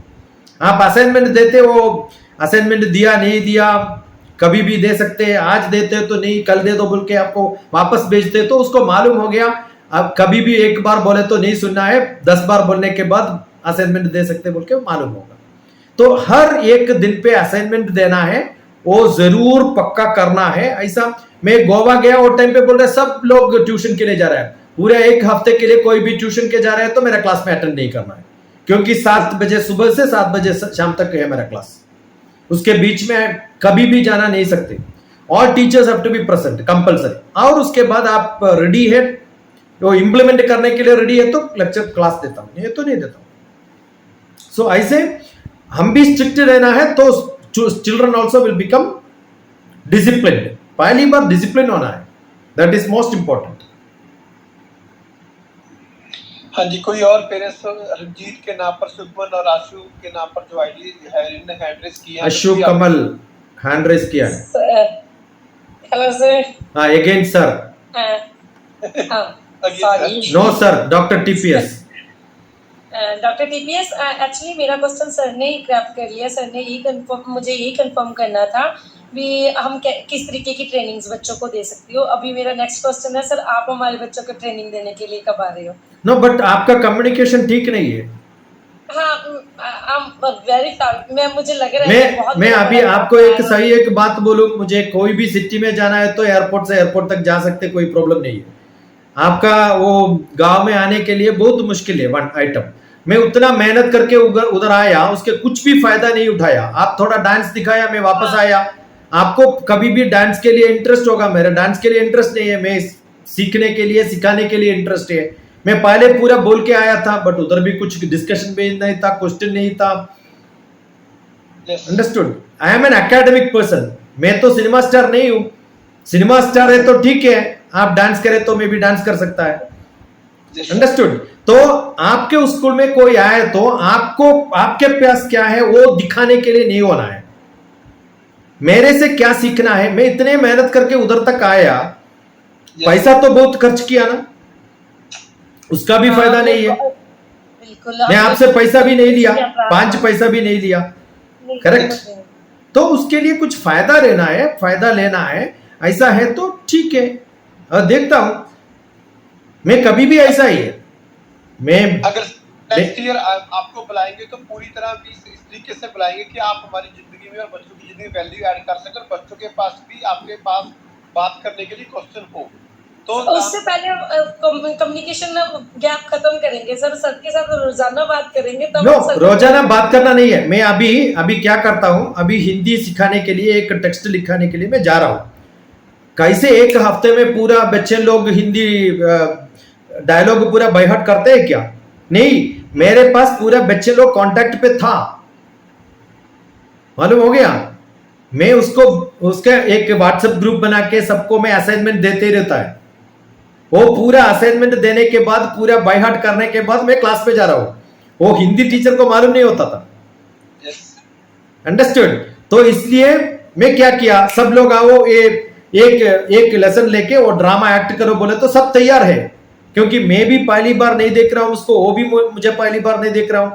आप असाइनमेंट देते, वो असाइनमेंट दिया नहीं दिया कभी भी दे सकते हैं. आज देते हो तो नहीं, कल दे दो बोल के आपको वापस भेजते तो उसको मालूम हो गया. अब कभी भी एक बार बोले तो नहीं सुनना है, 10 बार बोलने के बाद असाइनमेंट दे सकते बोल के मालूम होगा. तो हर एक दिन पे असाइनमेंट देना है, वो जरूर पक्का करना है. ऐसा मैं गोवा गया और टाइम पे बोल रहे सब लोग ट्यूशन के लिए जा रहे हैं, पूरे एक हफ्ते के लिए कोई भी ट्यूशन के जा रहे हैं तो मेरा क्लास में अटेंड नहीं करना है क्योंकि 7 बजे सुबह से 7 बजे शाम तक है मेरा क्लास. उसके बीच में कभी भी जाना नहीं सकते. और teachers have to be present compulsory. और उसके बाद आप रेडी है, वो इंप्लीमेंट करने के लिए रेडी है तो लेक्चर क्लास देता हूं, नहीं तो नहीं देता हूं. सो ऐसे हम भी स्ट्रिक्ट रहना है तो children also will become disciplined. पहली बार डिसिप्लिन होना है, दैट इज मोस्ट इंपॉर्टेंट. हाँ जी, कोई और पेरेंट्स रंजीत के नाम पर, सुखमन और आशु के नाम पर जो आईडी है इन्होंने हैंड रेज किया. आशु कमल हैंड रेज किया है. Hello sir. हाँ अगेन सर. हाँ sorry. No sir, doctor TPS. Doctor TPS, actually मेरा क्वेश्चन सर ने ही क्रैप कर लिया। सर ने मुझे यही कंफर्म करना था भी हम किस तरीके की ट्रेनिंग्स बच्चों को दे सकती हो। अभी मेरा नेक्स्ट क्वेश्चन है, सर आप हमारे बच्चों को ट्रेनिंग देने के लिए कब आ रहे हो? नो, बट आपका कम्युनिकेशन ठीक नहीं है। हाँ, वेरी मुझे लग रहा है मैं अभी आपको एक बात बोलूं, मुझे कोई भी सिटी में जाना है तो एयरपोर्ट से एयरपोर्ट तक जा सकते, कोई प्रॉब्लम नहीं है। आपका वो गांव में आने के लिए बहुत मुश्किल है। वन आइटम मैं उतना मेहनत करके उधर आया, उसके कुछ भी फायदा नहीं उठाया। आप थोड़ा डांस दिखाया, मैं वापस आया। आपको कभी भी डांस के लिए इंटरेस्ट होगा, मेरा डांस के लिए इंटरेस्ट नहीं है। मैं सीखने के लिए, सिखाने के लिए इंटरेस्ट है। मैं पहले पूरा बोल के आया था, बट उधर भी कुछ डिस्कशन भी नहीं था, क्वेश्चन नहीं था। Understood? I am an academic person. मैं तो सिनेमा स्टार नहीं हूं। सिनेमा स्टार है तो ठीक है, आप डांस करें तो मैं भी डांस कर सकता है। अंडरस्टूड? तो आपके स्कूल में कोई आए तो आपको आपके पास क्या है वो दिखाने के लिए नहीं होना है। मेरे से क्या सीखना है? मैं इतने मेहनत करके उधर तक आया, पैसा तो बहुत खर्च किया ना, उसका भी फायदा नहीं है। मैं आपसे पैसा भी नहीं लिया, 5 पैसा भी नहीं लिया, करेक्ट? तो उसके लिए कुछ फायदा लेना है, फायदा लेना है। ऐसा है तो ठीक है, देखता हूं। मैं कभी भी ऐसा ही है। मैं अगर नेक्स्ट ईयर आपको बुलाएंगे तो पूरी तरह भी इस तरीके से बुलाएंगे कि आप हमारी जिंदगी में और बच्चों की जिंदगी में वैल्यू ऐड कर सकें, बच्चों के पास भी आपके पास बात करने के लिए क्वेश्चन हो। तो उससे पहले कम्युनिकेशन गैप खत्म करेंगे सर। सर के साथ रोजाना बात करेंगे तब। नो, रोजाना बात करना नहीं है। मैं अभी क्या करता हूं, अभी हिंदी सिखाने के लिए एक टेक्स्ट लिखाने के लिए मैं जा रहा हूं। कैसे एक हफ्ते में पूरा बच्चे लोग हिंदी डायलॉग पूरा बायहार्ट करते हैं क्या? नहीं, मेरे पास पूरा बच्चे लोग कांटेक्ट पे था, मालूम हो गया। मैं उसका एक व्हाट्सएप ग्रुप बना के सबको मैं असाइनमेंट देते रहता है। वो पूरा असाइनमेंट देने के बाद, पूरा बायहार्ट करने के बाद मैं क्लास पे जा रहा हूं। वो हिंदी टीचर को मालूम नहीं होता था। अंडरस्टूड? तो इसलिए मैं क्या किया, सब लोग आओ, एक लेसन लेके वो ड्रामा एक्ट करो बोले तो सब तैयार है, क्योंकि मैं भी पहली बार नहीं देख रहा हूं उसको, वो भी मुझे पहली बार नहीं देख रहा हूं।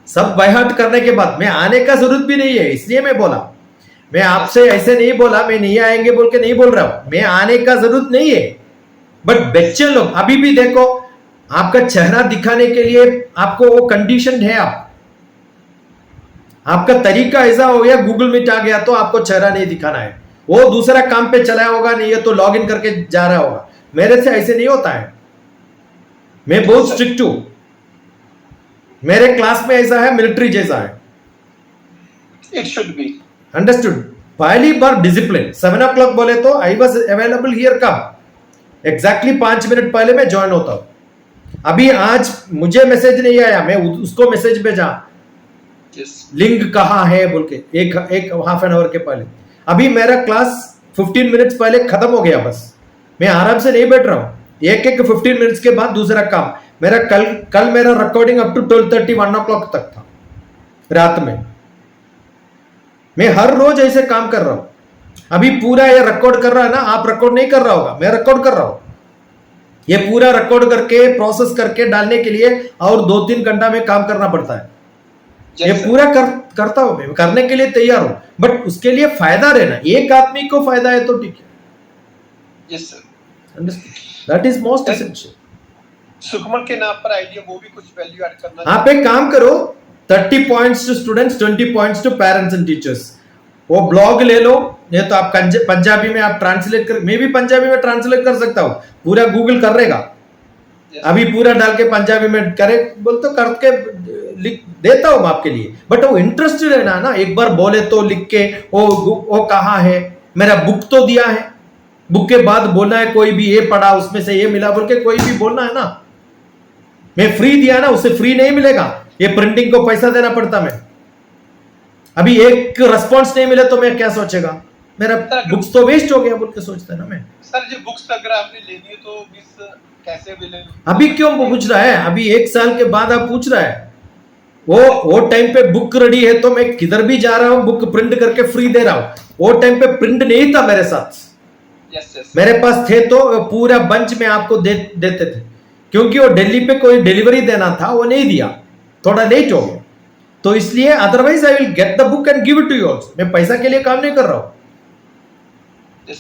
सब बायहार्ट करने के बाद मैं आने का जरूरत भी नहीं है, इसलिए मैं बोला। मैं आपसे ऐसे नहीं बोला, मैं नहीं आएंगे बोल के नहीं बोल रहा हूं, मैं आने का जरूरत नहीं है। बट बच्चे लोग अभी भी देखो, आपका चेहरा दिखाने के लिए आपको वो कंडीशन है। आपका तरीका ऐसा हो गया, गूगल मीट आ गया तो आपको चेहरा नहीं दिखाना है। वो दूसरा काम पे चलाया होगा, नहीं है तो लॉग इन करके जा रहा होगा। मेरे से ऐसे नहीं होता है, मैं बहुत स्ट्रिक्ट हूं। मेरे क्लास में ऐसा है, मिलिट्री जैसा है। It should be understood? पहली बार डिसिप्लिन। 7 o'clock बोले तो आई वॉज अवेलेबल हियर कब एग्जैक्टली 5 मिनट पहले मैं ज्वाइन होता हूं। अभी आज मुझे मैसेज नहीं आया, मैं उसको मैसेज भेजा, लिंक कहाँ है बोल के, एक हाफ एन आवर के पहले। अभी मेरा क्लास 15 मिनट्स पहले खत्म हो गया। बस मैं आराम से नहीं बैठ रहा हूं, एक 15 मिनट्स के बाद दूसरा काम। मेरा कल मेरा रिकॉर्डिंग अप टू 12:30 1 o'clock तक था रात में। मैं हर रोज ऐसे काम कर रहा हूं। अभी पूरा ये रिकॉर्ड कर रहा है ना, आप रिकॉर्ड नहीं कर रहा होगा, मैं रिकॉर्ड कर रहा हूं। ये पूरा रिकॉर्ड करके प्रोसेस करके डालने के लिए और 2-3 घंटा में काम करना पड़ता है। ये पूरा करता हूं, मैं करने के लिए तैयार हूं, बट उसके लिए फायदा रहना। एक आदमी को फायदा है तो ठीक है। Yes sir, that is most essential. Sukman के नाम पर आइडिया, वो भी कुछ वैल्यू ऐड करना। आप एक काम करो, 30 points to students, 20 points to parents and teachers. वो ब्लॉग ले लो, नहीं तो आप पंजाबी में आप ट्रांसलेट कर, मैं भी पंजाबी में ट्रांसलेट कर सकता हूं, पूरा गूगल कर रहेगा। अभी पूरा डाल के पंजाबी में करे बोल तो करके लिख देता हूं आपके लिए। बट वो इंटरेस्टेड है ना, एक बार बोले तो लिख के वो कहाँ है, मेरा बुक तो दिया है, बुक के बाद बोलना है कोई भी ये पढ़ा उसमें से ये मिला बोल के कोई भी बोलना है ना। मैं फ्री दिया ना, उससे फ्री नहीं मिलेगा, ये प्रिंटिंग को पैसा देना पड़ता। मैं अभी एक रिस्पॉन्स नहीं मिले तो मैं क्या सोचेगा, मेरा बुक्स तो वेस्ट हो गया बोल के सोचता है ना मैं। सर जो बुक्स अगर आपने लेनी है तो कैसे मिलेगी? अभी क्यों पूछ रहा है? अभी 1 साल के बाद आप पूछ रहा है। वो टाइम पे बुक रेडी है तो मैं किधर भी जा रहा हूं, बुक प्रिंट करके फ्री दे रहा हूं। वो टाइम पे प्रिंट नहीं था मेरे साथ। yes. मेरे पास थे तो पूरा बंच में आपको देते थे। क्योंकि वो दिल्ली पे कोई डिलीवरी देना था, वो नहीं दिया, थोड़ा लेट हो गया, तो इसलिए otherwise I will get the book and give it to you also. मैं पैसा के लिए काम नहीं कर रहा हूं,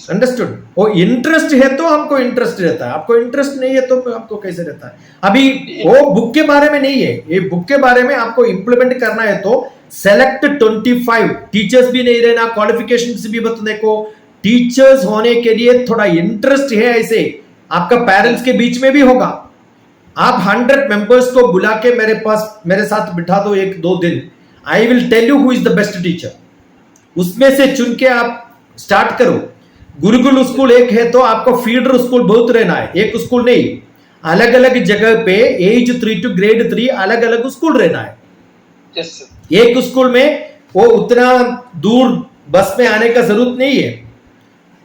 अंडरस्टूड। वो इंटरेस्ट है तो हमको इंटरेस्ट रहता है, आपको इंटरेस्ट नहीं है तो आपको कैसे रहता है। अभी वो बुक के बारे में नहीं है, ये बुक के बारे में आपको इंप्लीमेंट करना है तो सेलेक्ट 25 टीचर्स भी नहीं रहना, क्वालिफिकेशन भी बताने को, टीचर्स होने के लिए थोड़ा इंटरेस्ट है, ऐसे आपका पेरेंट्स के बीच में भी होगा। आप 100 मेंबर्स को बुला के मेरे पास मेरे साथ बिठा दो 1-2 दिन, I will tell you who is the best teacher, उसमें से चुन के आप स्टार्ट करो। गुरुकुल स्कूल एक है तो आपको फीडर स्कूल बहुत रहना है, एक स्कूल नहीं, अलग अलग जगह पे एज 3 to grade 3 अलग अलग स्कूल रहना है। yes, एक स्कूल में वो उतना दूर बस में आने का जरूरत नहीं है,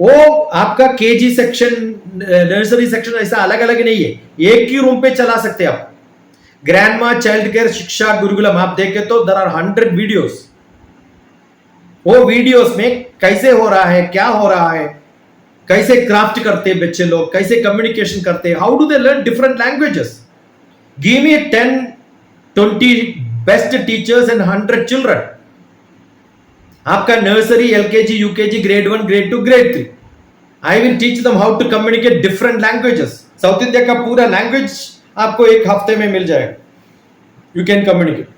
वो आपका केजी सेक्शन नर्सरी सेक्शन ऐसा अलग अलग नहीं है, एक ही रूम पे चला सकते हैं आप। ग्रैंडमा चाइल्ड केयर शिक्षा गुरुकुलम आप देखें तो देयर आर 100 वीडियोस, वो वीडियोस में कैसे हो रहा है, क्या हो रहा है, कैसे क्राफ्ट करते हैं बच्चे लोग, कैसे कम्युनिकेशन करते हैं, how do they learn different languages. Give me 10-20 best teachers and 100 children. आपका nursery, LKG, UKG, grade 1, grade 2, grade 3, I will teach them how to communicate different languages. South India का पूरा लैंग्वेज आपको एक हफ्ते में मिल जाएगा, यू कैन कम्युनिकेट।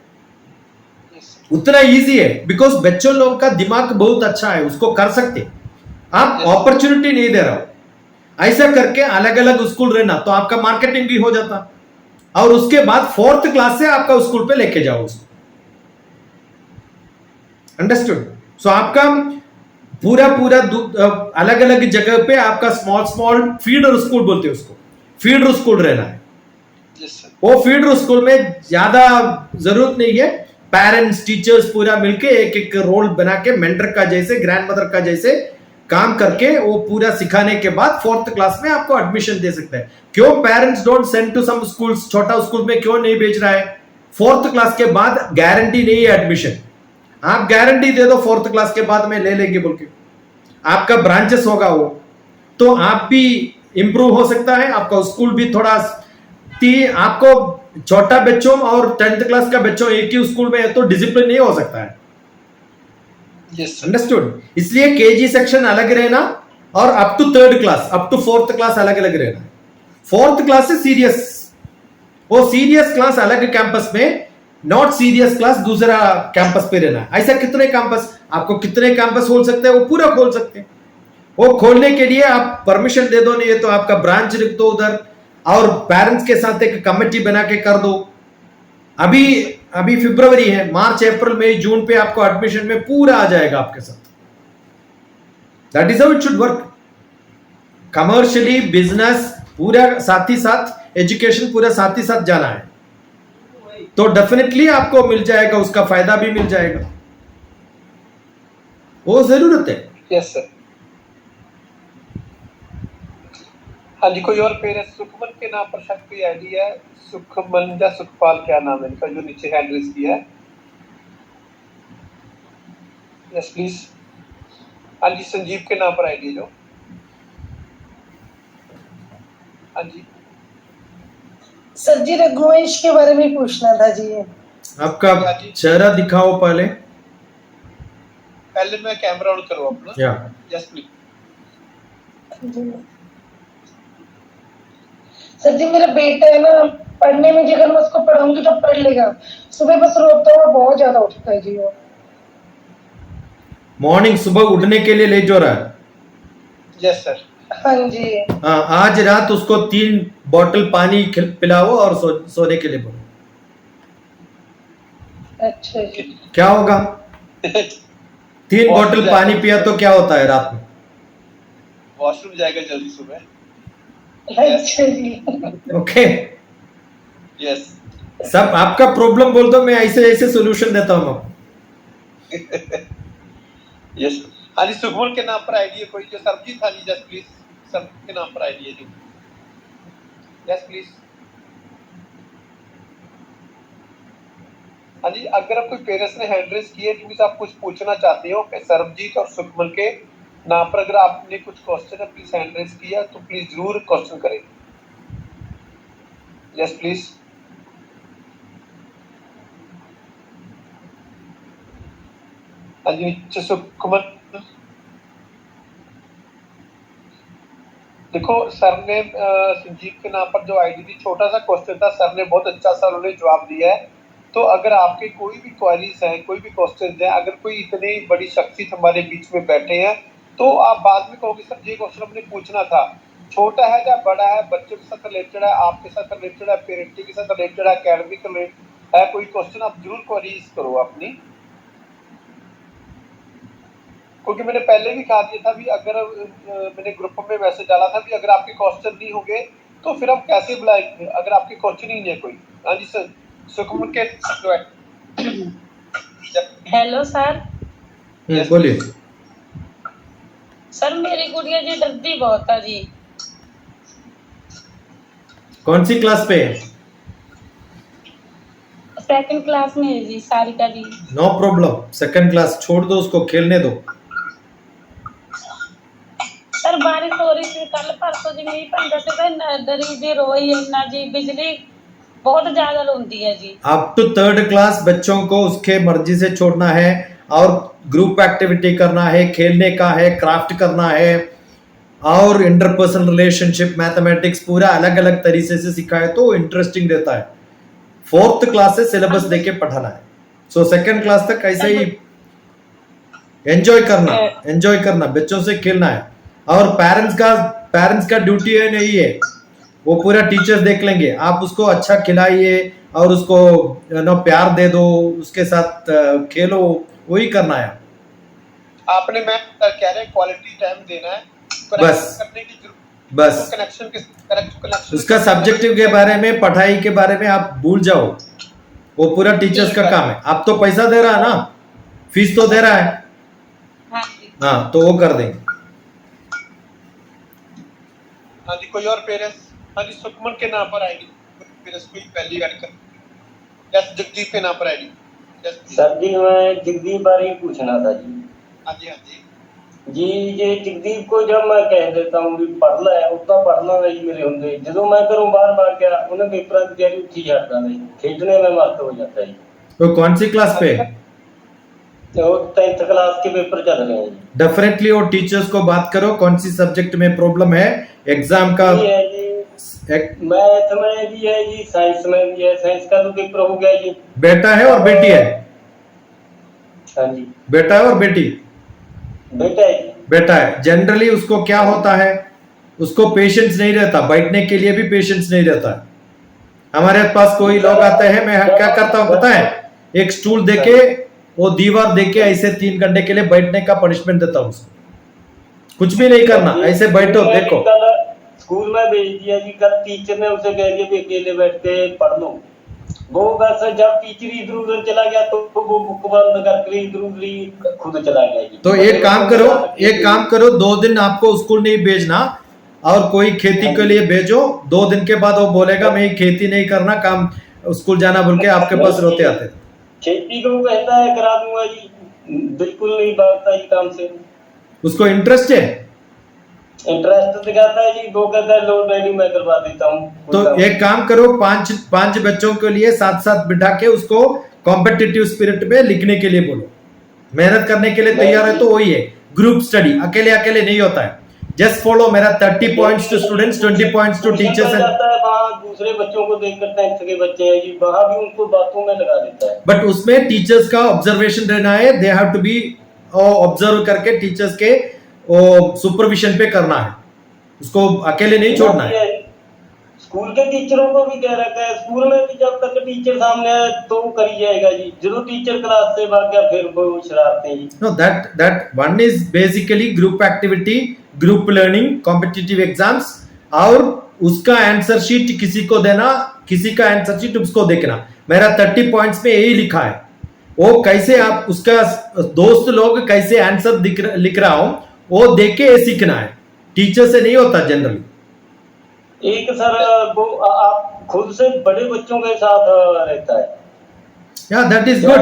उतना इजी है बिकॉज बच्चों लोगों का दिमाग बहुत अच्छा है, उसको कर सकते। आप अपॉर्चुनिटी नहीं दे रहा हो। ऐसा करके अलग अलग स्कूल रहना तो आपका मार्केटिंग भी हो जाता, और उसके बाद 4th क्लास से आपका स्कूल पे लेके जाओ उसको, अंडरस्टूड। सो आपका पूरा अलग अलग जगह पे आपका स्मॉल फीडर स्कूल बोलते हैं उसको, फीडर स्कूल रहना है। वो फीडर स्कूल में ज्यादा जरूरत नहीं है, पेरेंट्स टीचर्स पूरा मिलके एक एक रोल बना के मेंटर का जैसे, ग्रैंड मदर का जैसे काम करके वो पूरा सिखाने के बाद 4th क्लास में आपको एडमिशन दे सकते हैं। क्यों parents don't send to some schools, छोटा स्कूल में क्यों नहीं भेज रहा है? 4th क्लास के बाद गारंटी नहीं है एडमिशन, आप गारंटी दे दो 4th क्लास के बाद में ले लेंगे बोल के, आपका ब्रांचेस होगा वो, तो आप भी इंप्रूव हो सकता है, आपका स्कूल भी थोड़ा आपको छोटा बच्चों और 10th क्लास का बच्चों एक ही स्कूल में है तो डिसिप्लिन नहीं हो सकता है, अंडरस्टूड। इसलिए केजी सेक्शन अलग रहना और up to 3rd class, up to 4th class अलग अलग रहना। 4th क्लास से सीरियस, वो सीरियस क्लास अलग कैंपस में, नॉट सीरियस क्लास दूसरा कैंपस पे रहना है। ऐसा कितने कैंपस, आपको कितने कैंपस खोल सकते हैं, वो पूरा खोल सकते हैं। वो खोलने के लिए आप परमिशन दे दो, नहीं है तो आपका ब्रांच लिख दो उधर, और पेरेंट्स के साथ एक कमेटी बना के कर दो। अभी फरवरी है, मार्च अप्रैल मई जून पे आपको एडमिशन में पूरा आ जाएगा आपके साथ। That is how it should work. Commercially business पूरा साथ ही साथ, एजुकेशन पूरा साथ ही साथ जाना है तो डेफिनेटली आपको मिल जाएगा, उसका फायदा भी मिल जाएगा, वो जरूरत है। Yes sir. हाँ जी, कोई और पेरेंट्स सुखमन के नाम पर शायद कोई आइडिया है? सुखमन या सुखपाल क्या नाम है इनका, जो नीचे हैंड रेज किया है? Yes please. हाँ जी, संजीव के नाम पर आइडिया जो। हाँ जी सर जी, रघुवंश के बारे में पूछना था जी। आपका चेहरा दिखाओ पहले मैं कैमरा ऑन करूँ अपना? या यस प्लीज। सर जी, मेरा बेटा है ना, पढ़ने में अगर मैं उसको पढ़ाऊंगी तो पढ़ लेगा, सुबह बस रोता हुआ बहुत ज्यादा उठता है जी वो। मॉर्निंग सुबह उठने के लिए लेट हो रहा है? Yes sir. हाँ जी। हाँ, आज रात उसको 3 बॉटल पानी पिलाओ और सोने के लिए बोलो। अच्छा जी। क्या होगा? 3 बॉटल पानी पिया तो क्या होता है रात में? वॉशरूम जाएगा जल्दी सुबह। अच्छा जी। Okay, yes. सब आपका प्रॉब्लम बोल दो, मैं ऐसे ऐसे सोल्यूशन देता हूँ आपको। यस। हाँ जी, सुखमन के नाम पर आइडिया कोई जो? सरजीत, हाँ जी जस्ट प्लीज, सर के नाम पर आइडिया जो। Yes please. हाँ जी, अगर आप कोई पेरेंट्स ने हैंड रेज किए तो आप कुछ पूछना चाहते हो सरबजीत और सुखमन के नाम पर, अगर आपने कुछ क्वेश्चन है प्लीज हैंड रेज किया तो प्लीज जरूर क्वेश्चन करें। Yes please. हाँ जी मिस्टर सुकुमन। देखो सर ने संजीव के नाम पर जो आईडी थी, छोटा सा क्वेश्चन था, सर ने बहुत अच्छा सा उन्होंने जवाब दिया है। तो अगर आपके कोई भी क्वेरीज हैं, कोई भी क्वेश्चन है, अगर कोई इतनी बड़ी शख्सियत हमारे बीच में बैठे हैं तो आप बाद में कहोगे सर ये क्वेश्चन हमने पूछना था। छोटा है या बड़ा है, बच्चों के साथ रिलेटेड है, आपके साथ रिलेटेड है, पेरेंटिंग के साथ रिलेटेड है, अकेडमिक है, कोई क्वेश्चन आप जरूर क्वेरीज करो अपनी। क्योंकि मैंने पहले भी कहा दिया था भी, अगर मैंने ग्रुप में मैसेज डाला था भी अगर आपके क्वेश्चन नहीं होंगे तो फिर हम कैसे बुलाएंगे अगर आपके क्वेश्चन ही नहीं है कोई। हाँ जी सर सुकुमन के जो है। Hello sir. बोलिए। सर मेरी गुड़िया जी डरती बहुत है जी। कौन सी क्लास पे है? सेकंड क्लास में है जी, सारिका जी। नो प्रॉब्लम, सेकंड क्लास छोड़ दो, उसको खेलने दो। सर बारिश हो रही थी कल परसों जी, मींह पैंदा सीगा, डरी जी रोई इन्ना जी, बिजली बहुत ज्यादा रोंदी है जी। अप टू थर्ड क्लास बच्चों को उसके मर्जी से छोड़ना है और ग्रुप एक्टिविटी करना है, खेलने का है, क्राफ्ट करना है और इंटरपर्सनल रिलेशनशिप, मैथमेटिक्स पूरा अलग अलग तरीके से सिखाए तो इंटरेस्टिंग रहता है। फोर्थ क्लास से सिलेबस देके पढ़ाना है। सो सेकंड क्लास तक ऐसे ही एंजॉय करना, बच्चों से खेलना है। और पेरेंट्स का ड्यूटी है नहीं है, वो पूरा टीचर्स देख लेंगे। आप उसको अच्छा खिलाइए और उसको प्यार दे दो, उसके साथ खेलो, वही करना है। आपने मैं कह रहे क्वालिटी टाइम देना है, बस करने की जरूरत, बस कनेक्शन उसका सब्जेक्टिव के बारे में, पढ़ाई के बारे में आप भूल जाओ, वो पूरा टीचर्स का काम है। आप तो पैसा दे रहा है ना, फीस तो दे रहा है। हाँ तो वो कर देंगे। हाँ जी कोई और पेरेंट्स? हाँ जी सुकुमन के नाम पर आईडी पेरेंट्स कोई पहली ऐड कर। यस जगदीप के नाम पर आईडी। यस सर जी मैं जगदीप बारे ही पूछना था जी। हाँ जी हाँ जी जी ये जगदीप को जब मैं कह देता हूँ भी पढ़ ला है, उतना पढ़ना नहीं मेरे होंगे, जो मैं करूँ बार बार क्या उन्हें पेपर की तैयारी उठी जाता नहीं, खेलने में मस्त हो जाता है। तो कौन सी क्लास पे? तो 10th क्लास के पेपर चल रहे हैं। डेफिनेटली वो टीचर्स को बात करो कौन सी सब्जेक्ट में प्रॉब्लम है। एग्जाम का मैथ में भी है जी, साइंस में भी है। साइंस का तो पेपर हो गया जी। बेटा है और बेटी है? हाँ जी बेटा है और बेटी? बेटा है जी। बेटा है। जनरली उसको क्या होता है, उसको पेशेंस नहीं रहता, बैठने के लिए भी पेशेंस नहीं रहता है। हमारे पास कोई लोग आते हैं, मैं क्या करता हूँ पता है, एक स्टूल देके, वो दीवार देके ऐसे 3 घंटे के लिए बैठने का पनिशमेंट देता हूँ उसको। कुछ भी नहीं करना, ऐसे बैठो देखो। स्कूल में भेज दिया जी, कल टीचर ने उसे कह दिया भी अकेले बैठ के पढ़ लो। वो बस जब टीचर इधर उधर चला गया तो वो बुक बंद करके इधर उधर खुद चला गया जी। तो एक काम करो 2 दिन आपको स्कूल नहीं भेजना और कोई खेती के लिए भेजो। 2 दिन के बाद वो बोलेगा मैं खेती नहीं करना, काम स्कूल जाना बोल के आपके पास रोते आते। खेती को कहता है करा दूंगा जी, बिल्कुल नहीं भागता जी काम से। उसको इंटरेस्ट है? इंटरेस्ट दिखाता है जी, वो कहता है लो डैडी मैं करवा देता हूँ। तो एक काम करो, 5 बच्चों के लिए साथ बिठा के उसको कॉम्पिटिटिव स्पिरिट में लिखने के लिए बोलो। मेहनत करने के लिए तैयार है तो वही है ग्रुप स्टडी, अकेले नहीं होता है। जस्ट फॉलो मेरा 30 points to students, 20 points to teachers. दूसरे बच्चों को देखकर 10th के बच्चे हैं जी, वहां भी उनको बातों में लगा देता है। बट उसमें टीचर्स का ऑब्जर्वेशन रहना है, they have to be observe करके टीचर्स के सुपरविजन पे करना है, उसको अकेले नहीं छोड़ना है। स्कूल के टीचरों को भी कह रखा है, स्कूल में भी जब तक टीचर सामने है तो करी जाएगा जी, जरूर टीचर क्लास से भाग गया फिर वो शरारते हैं। Know that one is basically group activity, group learning, competitive exams, और उसका आंसर शीट किसी को देना, किसी का आंसर शीट उसको देखना। मेरा 30 पॉइंट्स में यही लिखा है, वो कैसे आप उसका दोस्त लोग कैसे आंसर लिख रहा हूं वो देख के सीखना है, टीचर से नहीं होता जनरली। एक सर वो आप खुद से बड़े बच्चों के साथ रहता है, या दैट इज गुड।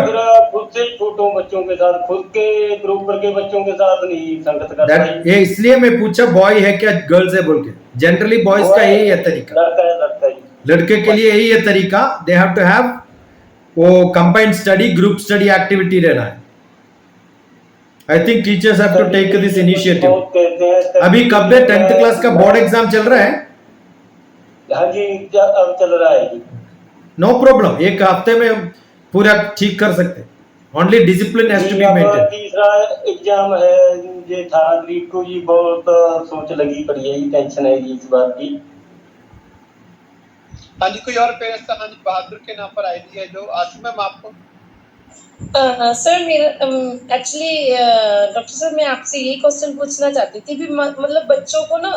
खुद से छोटों बच्चों के साथ, खुद के ग्रुप के बच्चों के साथ नहीं संगत करता है। ये इसलिए मैं पूछा बॉय है क्या गर्ल्स है बोल के, जनरली बॉयज का यही है तरीका। लड़का है लड़के के लिए यही है तरीका, दे हैव टू हैव वो combined study, group study activity रहना है। I think teachers have to take this initiative. अभी कब है 10th क्लास का बोर्ड एग्जाम चल रहा है? हाँ जी, अब चल रहा है जी। नो प्रॉब्लम, एक हफ्ते में पूरा ठीक कर सकते। Only discipline has to be maintain. तीसरा एग्जाम है ये 18 तारीख को जी, बहुत सोच लगी पड़ी है, टेंशन है जी इस बात की। हाँ जी, कोई और पेरेंट्स? हाँ जी, बहादुर के नाम पर आईडी है जो आसिम मैम आपको। सर मेरा एक्चुअली डॉक्टर सर मैं आपसे यही क्वेश्चन पूछना चाहती थी भी मतलब बच्चों को ना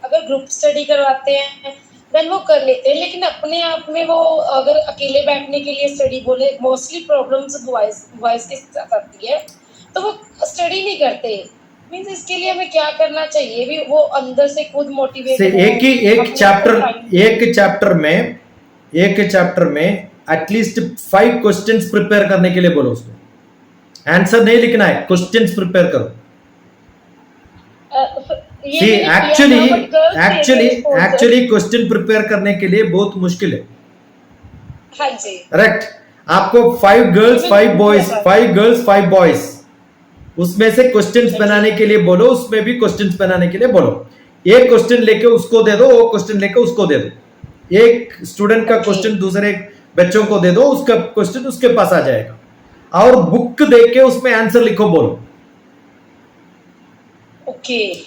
अगर ग्रुप स्टडी करवाते हैं देन वो कर लेते हैं, लेकिन अपने आप में वो अगर अकेले बैठने के लिए स्टडी बोले, मोस्टली प्रॉब्लम्स बॉयज के साथ आती है, तो वो स्टडी नहीं करते। मींस इसके लिए हमें क्या करना चाहिए भी वो अंदर से खुद मोटिवेट से एक चैप्टर में एटलीस्ट 5 क्वेश्चंस प्रिपेयर करने के लिए बोलो उसको। आंसर नहीं लिखना है, क्वेश्चंस प्रिपेयर करो। See, actually क्वेश्चन प्रिपेयर करने के लिए बहुत मुश्किल है। हाँ जी, करेक्ट। आपको 5 गर्ल्स 5 बॉयज उसमें से क्वेश्चंस बनाने के लिए बोलो, उसमें भी क्वेश्चंस बनाने के लिए बोलो। एक क्वेश्चन लेके उसको दे दो, वो क्वेश्चन लेके उसको दे दो। एक स्टूडेंट का क्वेश्चन दूसरे बच्चों को दे दो, उसका क्वेश्चन उसके पास आ जाएगा। और बुक देके उसमें आंसर लिखो बोलो।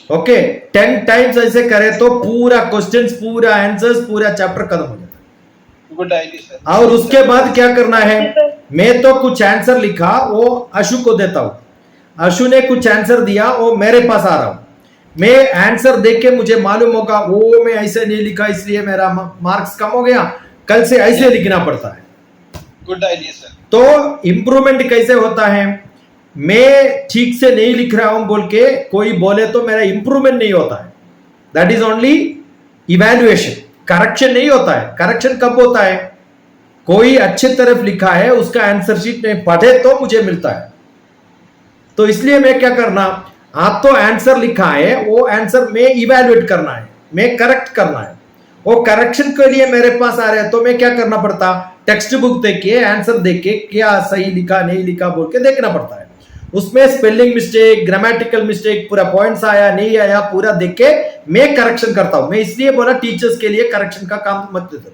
ओके 10 टाइम्स ऐसे करे तो पूरा क्वेश्चंस, पूरा आंसर्स, पूरा चैप्टर खत्म हो जाता है। Good idea sir. और उसके बाद क्या करना है, मैं तो कुछ आंसर लिखा वो अशु को देता हूं, अशु ने कुछ आंसर दिया वो मेरे पास आ रहा हूं, मैं आंसर देके मुझे मालूम होगा वो मैं ऐसे नहीं लिखा इसलिए मेरा मार्क्स कम हो गया, कल से ऐसे लिखना पड़ता है। Good idea sir. तो इंप्रूवमेंट कैसे होता है, मैं ठीक से नहीं लिख रहा हूं बोल के कोई बोले तो मेरा इंप्रूवमेंट नहीं होता है। That is only evaluation, correction नहीं होता है। करेक्शन कब होता है, कोई अच्छे तरफ लिखा है उसका आंसर शीट में पढ़े तो मुझे मिलता है। तो इसलिए मैं क्या करना, आप तो आंसर लिखा है वो आंसर में इवैल्यूएट करना है, मैं करेक्ट करना है। वो करेक्शन के लिए मेरे पास आ रहे हैं तो मैं क्या करना पड़ता, टेक्स्ट बुक देके आंसर देके क्या सही लिखा नहीं लिखा बोल के देखना पड़ता है। उसमें स्पेलिंग मिस्टेक, ग्रामेटिकल मिस्टेक, पूरा पॉइंट्स आया नहीं आया पूरा देख के मैं करेक्शन करता हूं। मैं इसलिए बोला टीचर्स के लिए करेक्शन का काम मत दे दो,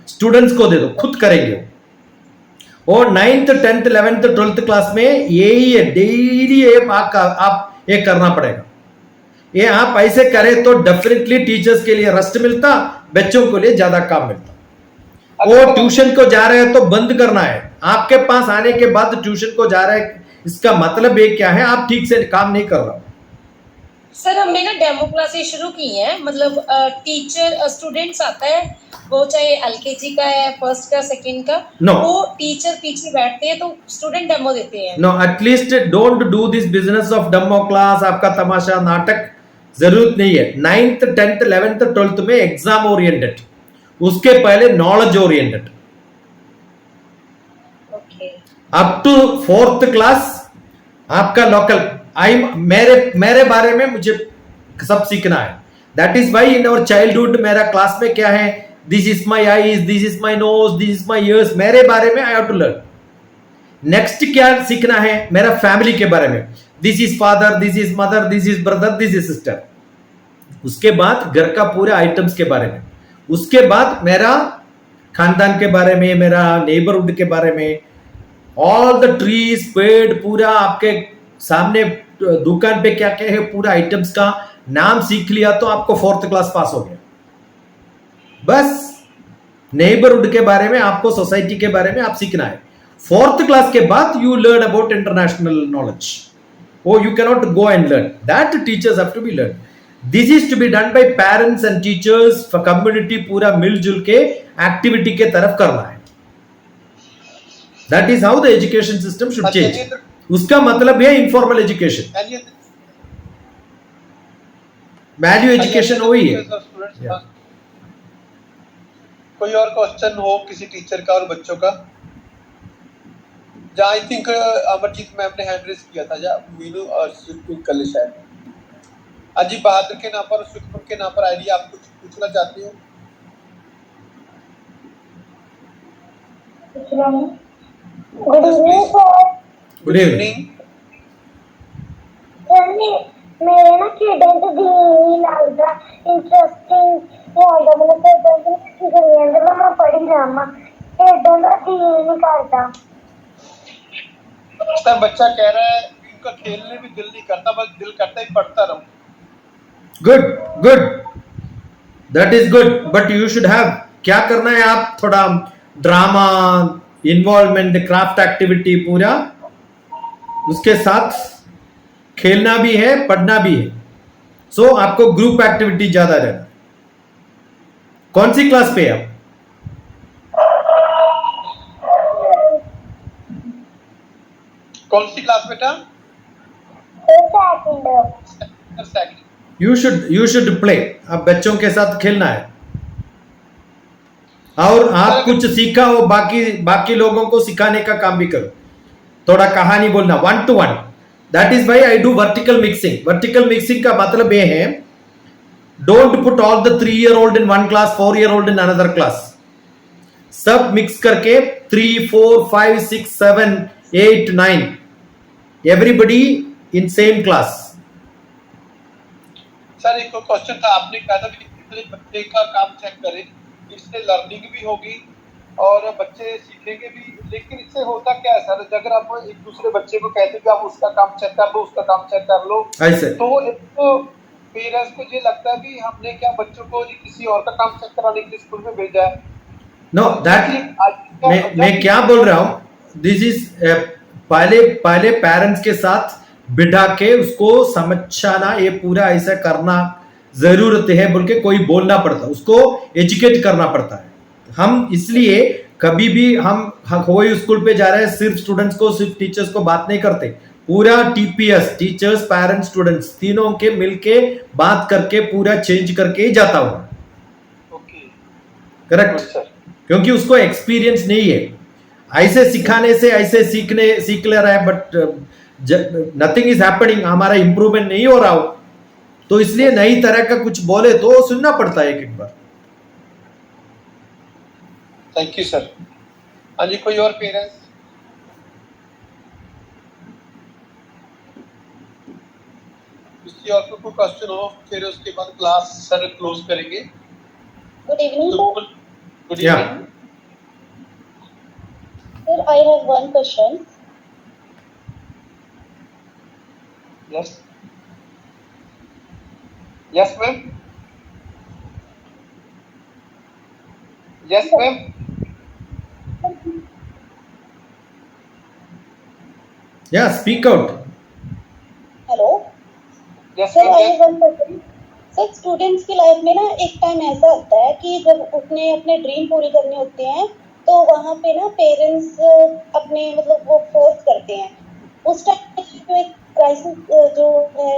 स्टूडेंट्स को दे दो, खुद करेंगे वो। 9th 10th 11th 12th class में यही है, डेली आप ये करना पड़ेगा। ये आप ऐसे करें तो डेफिनेटली टीचर्स के लिए रेस्ट मिलता, बच्चों के लिए ज्यादा काम मिलता। वो ट्यूशन को जा रहे हैं तो बंद करना है, आपके पास आने के बाद ट्यूशन को जा रहे हैं इसका मतलब ये क्या है, आप ठीक से काम नहीं कर रहा। सर हमने ना डेमो क्लासेस शुरू की हैं, मतलब टीचर स्टूडेंट्स आता है वो चाहे एलकेजी का है, फर्स्ट का, सेकंड का, वो टीचर पीछे बैठते हैं तो स्टूडेंट डेमो देते हैं। No, at least don't do this business of demo class, आपका तमाशा नाटक जरूरत नहीं है। 9th 10th 11th 12th में एग्जाम ओरिएंटेड, उसके पहले knowledge oriented. Up to 4th class आपका लोकल मेरे बारे में मुझे सब सीखना है। That is why in our childhood मेरा क्लास में क्या है, this is my eyes, this is my nose, this is my ears, मेरे बारे में I have to learn. Next क्या सीखना है, मेरा फैमिली के बारे में, this is father, this is mother, this is brother, this is sister. उसके बाद घर का पूरे आइटम्स के बारे में, उसके बाद मेरा खानदान के बारे में, मेरा नेबरहुड के बारे में, ऑल द ट्रीज, पेड़, पूरा आपके सामने दुकान पे क्या क्या है पूरा आइटम्स का नाम सीख लिया तो आपको 4th क्लास पास हो गया। बस नेबरहुड के बारे में, आपको सोसाइटी के बारे में आप सीखना है। 4th क्लास के बाद you learn about international knowledge, or you cannot go and learn that, teachers have to be learned. This is to be done by parents and teachers, for community पूरा मिलजुल के एक्टिविटी के तरफ करना है। That is how the education system should change. उसका मतलब है इनफॉर्मल एजुकेशन, वैल्यू एजुकेशन वही है। कोई और क्वेश्चन हो किसी टीचर का और बच्चों का? आई थिंक अमरजीत मैम ने हैंड रेज किया था, मीनू और कल शायद। अजी बहादुर के नाम पर, सुखपुर के नाम पर आईडी, आप कुछ पूछना चाहते हो? Good evening sir. Good evening. Sir मेरे ना खेडों च जी नहीं लगता, इंटरेस्टिंग नहीं आता, मतलब खेडों च किसी करी जंदा, मैं पढ़ी जावां, खेडों दा जी नहीं करता। सर बच्चा कह रहा है कि उनका खेलने भी दिल नहीं करता, बस दिल करता ही पढ़ता रहूं। Good good, that is good, but you should have, क्या करना है आप, थोड़ा ड्रामा, इन्वॉल्वमेंट, क्राफ्ट एक्टिविटी, पूरा उसके साथ खेलना भी है, पढ़ना भी है। सो आपको ग्रुप एक्टिविटी ज्यादा रहना। कौन सी क्लास पे है आप? कौन सी क्लास बेटा? सेकंड। यू शुड प्ले, अब बच्चों के साथ खेलना है, और आप कुछ सीखा हो, बाकी लोगों को सिखाने का काम भी करो, थोड़ा कहानी बोलना, 1 to 1। That is why I do vertical mixing. Vertical mixing का मतलब ये है, don't put all the 3-year-old in 1 class, 4-year-old in another class, सब मिक्स करके 3, 4, 5, 6, 7, 8, 9 everybody in same class. Sir एक क्वेश्चन था, आपने कहा था कि बच्चे का काम चेक करें, इससे लर्निंग भी होगी और बच्चे सीखेंगे भी, लेकिन इससे होता क्या है सर, अगर आप एक दूसरे बच्चे को कहते कि आप उसका काम चेक कर लो, उसका काम चेक कर लो, ऐसे तो एक पेरेंट्स को ये लगता है कि हमने क्या बच्चों को किसी और का काम चेक कराने के लिए स्कूल में भेजा है। नो दैट मैं क्या बोल रहा हूं, दिस इज पहले पेरेंट्स के साथ बिठा के उसको समझाना, ये पूरा ऐसा करना जरूरत है बोल के कोई बोलना पड़ता है, उसको एजुकेट करना पड़ता है। हम इसलिए कभी भी हम कोई स्कूल पे जा रहे हैं, सिर्फ स्टूडेंट्स को, सिर्फ टीचर्स को बात नहीं करते, पूरा टीपीएस, टीचर्स, पेरेंट्स, स्टूडेंट्स, तीनों के मिलके बात करके पूरा चेंज करके ही जाता हूँ। करेक्ट, क्योंकि उसको एक्सपीरियंस नहीं है, ऐसे सिखाने से ऐसे सीख ले रहा है, बट नथिंग इज हैपनिंग, हमारा इंप्रूवमेंट नहीं हो रहा हो, तो इसलिए नई तरह का कुछ बोले तो सुनना पड़ता है एक बार। Thank you sir. हाँ जी, कोई और पेरेंट्स? किसी और को कोई क्वेश्चन हो, फिर उसके बाद क्लास सर क्लोज करेंगे। Good evening, sir. Good Yeah. Evening. Sir, I have one question. Yes yes ma'am, yes ma'am. Yeah speak out. Hello. Yes Sir, I ma'am. have one question. Sir, students की life में ना एक time ऐसा आता है कि जब उन्हें अपने ड्रीम पूरे करने होते हैं, तो वहाँ पे ना पेरेंट्स अपने मतलब वो फोर्स करते हैं, उस टाइम जो एक क्राइसिस जो है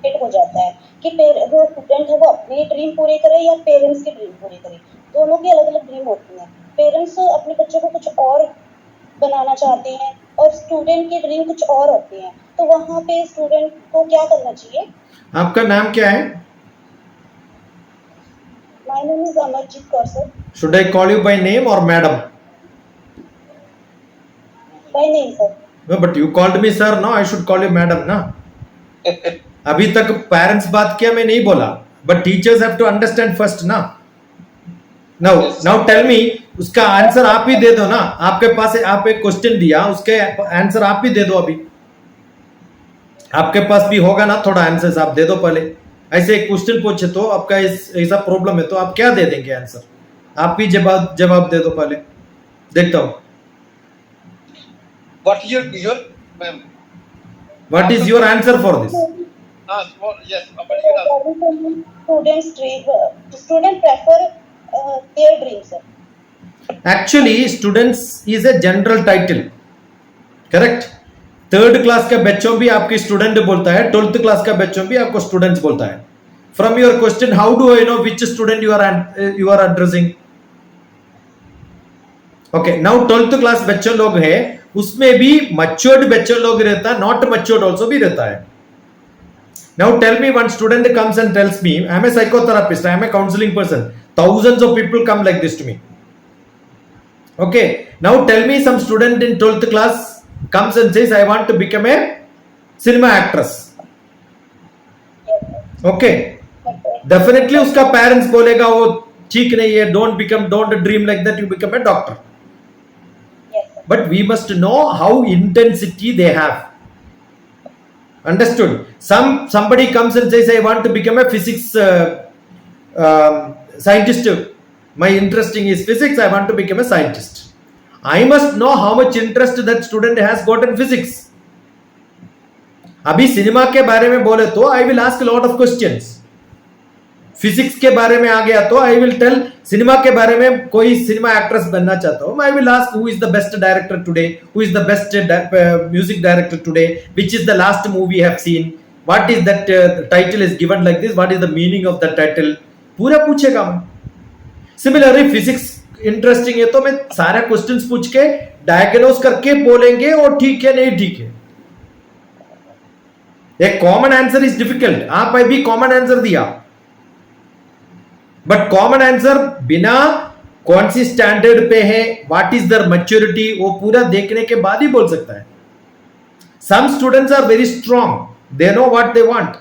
क्रिएट हो जाता है कि जो स्टूडेंट है वो अपने ड्रीम पूरे करे या पेरेंट्स की ड्रीम पूरे करे। दोनों की अलग अलग ड्रीम होती हैं। पेरेंट्स अपने बच्चों को कुछ और बनाना चाहते हैं और स्टूडेंट की ड्रीम कुछ और होती है, तो वहाँ पे स्टूडेंट को क्या करना चाहिए? आपका नाम क्या है? My name is Amarjit Kaur, sir. Should I call you by name or madam? By name, sir. No, but you called me sir, no, I should call you madam ना। अभी तक पेरेंट्स बात किया, मैं नहीं बोला, but teachers have to understand first ना। Now tell me, उसका आंसर आप ही दे दो ना, आपके पास आप एक क्वेश्चन दिया, उसके आंसर आप ही दे दो। अभी आपके पास भी होगा ना थोड़ा आंसर, आप दे दो पहले। ऐसे एक क्वेश्चन पूछे तो आपका ऐसा प्रॉब्लम है तो आप क्या दे देंगे आंसर? आप ही जवाब दे दो पहले, देखता हूं। What your ma'am? What is your answer for this? Yes, what is your answer? Student prefer their dreams, sir. Actually, students is a general title, correct? 3rd class का बच्चों भी आपके स्टूडेंट बोलता है, 12th क्लास का बच्चों भी आपको स्टूडेंट्स बोलता है। From your question, how do I know which student you are addressing? Okay, now 12th class बच्चों लोग है, उसमें भी matured बच्चों लोग रहता, not matured also भी रहता है। Now tell me, one student comes and tells me, I am a psychotherapist, I am a counseling person, thousands of people come like this to me, Okay, now tell me some student in 12th class comes and says I want to become a cinema actress. Okay, definitely उसका parents बोलेगा वो ठीक नहीं है, don't dream like that, you become a doctor. But we must know how intensity they have. Understood? Somebody comes and says I want to become a physics scientist. My interesting is physics, I want to become a scientist. I must know how much interest that student has got in physics. अभी cinema के बारे में बोले तो I will ask lot of questions. Physics के बारे में आ गया तो आई विल टेल, सिनेमा के बारे में कोई सिनेमा एक्ट्रेस बनना चाहता हूं, I will ask who is the best director today, who is the best music director today, which is the last movie you have seen, what is that title is given like this, what is the meaning of the title, पूरा पूछेगा मैं. Similarly physics interesting है तो मैं सारे questions पूछ के diagnose करके बोलेंगे और ठीक है नहीं ठीक है. एक कॉमन आंसर इज डिफिकल्ट. आप अभी कॉमन आंसर दिया, बट कॉमन आंसर बिना कौन सी स्टैंडर्ड पे है, व्हाट इज दर मैच्योरिटी, वो पूरा देखने के बाद ही बोल सकता है. Some students are very strong, they know what they want.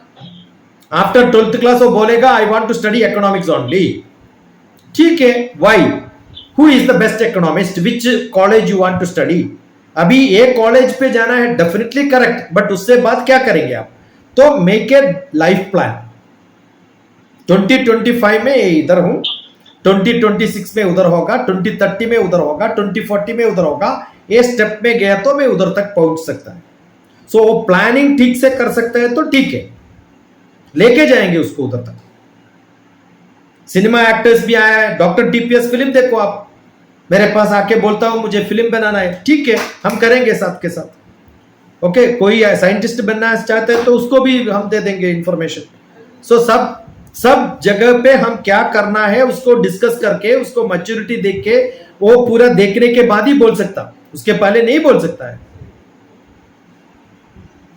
After 12th class वो बोलेगा I want to study economics only. ठीक है, why, who is the best economist, which college you want to study. अभी एक college पे जाना है definitely correct, but उससे बाद क्या करेंगे आप, तो मेक ए लाइफ प्लान. 2025 में इधर हूं, 2026 में उधर होगा, 2030 में उधर होगा, 2040 में उधर होगा. ये स्टेप में गया तो मैं उधर तक पहुंच सकता है. सो वो प्लानिंग ठीक से कर सकता है तो ठीक है, लेके जाएंगे उसको उधर तक. सिनेमा एक्टर्स भी आया है, डॉक्टर टीपीएस फिल्म देखो आप, मेरे पास आके बोलता हूं मुझे फिल्म बनाना है, ठीक है हम करेंगे साथ के साथ. ओके, कोई साइंटिस्ट बनना चाहते हैं तो उसको भी हम दे देंगे इंफॉर्मेशन. सो सब जगह पे हम क्या करना है उसको डिस्कस करके, उसको मैच्योरिटी देख के, वो पूरा देखने के बाद ही बोल सकता, उसके पहले नहीं बोल सकता है.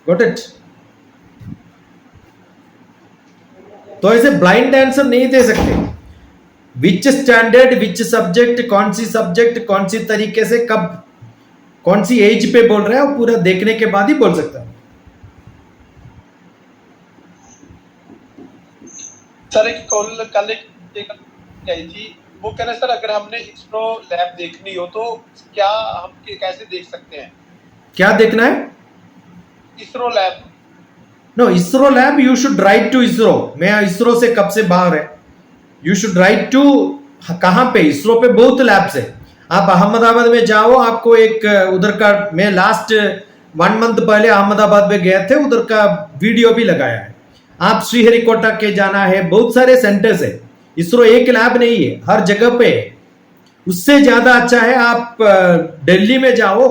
Got it? तो ऐसे ब्लाइंड आंसर नहीं दे सकते. विच स्टैंडर्ड, विच सब्जेक्ट, कौन सी तरीके से, कब, कौन सी एज पे बोल रहा है, वो पूरा देखने के बाद ही बोल सकता है. सर एक कल एक आई थी, वो कह रहे सर अगर हमने इसरो लैब देखनी हो तो क्या हम कैसे देख सकते हैं. क्या देखना है? ISRO lab. No, ISRO lab you should write to ISRO. मैं इसरो से कब से बाहर है. यू शुड राइट टू, कहां पे, इसरो पे बहुत लैब्स है. आप अहमदाबाद में जाओ, आपको एक उधर का, मैं लास्ट 1 मंथ पहले अहमदाबाद में गए थे, उधर का वीडियो भी लगाया है. आप श्रीहरिकोटा के जाना है, बहुत सारे सेंटर्स है. इसरो एक लैब नहीं है, हर जगह पे. उससे ज्यादा अच्छा है आप दिल्ली में जाओ,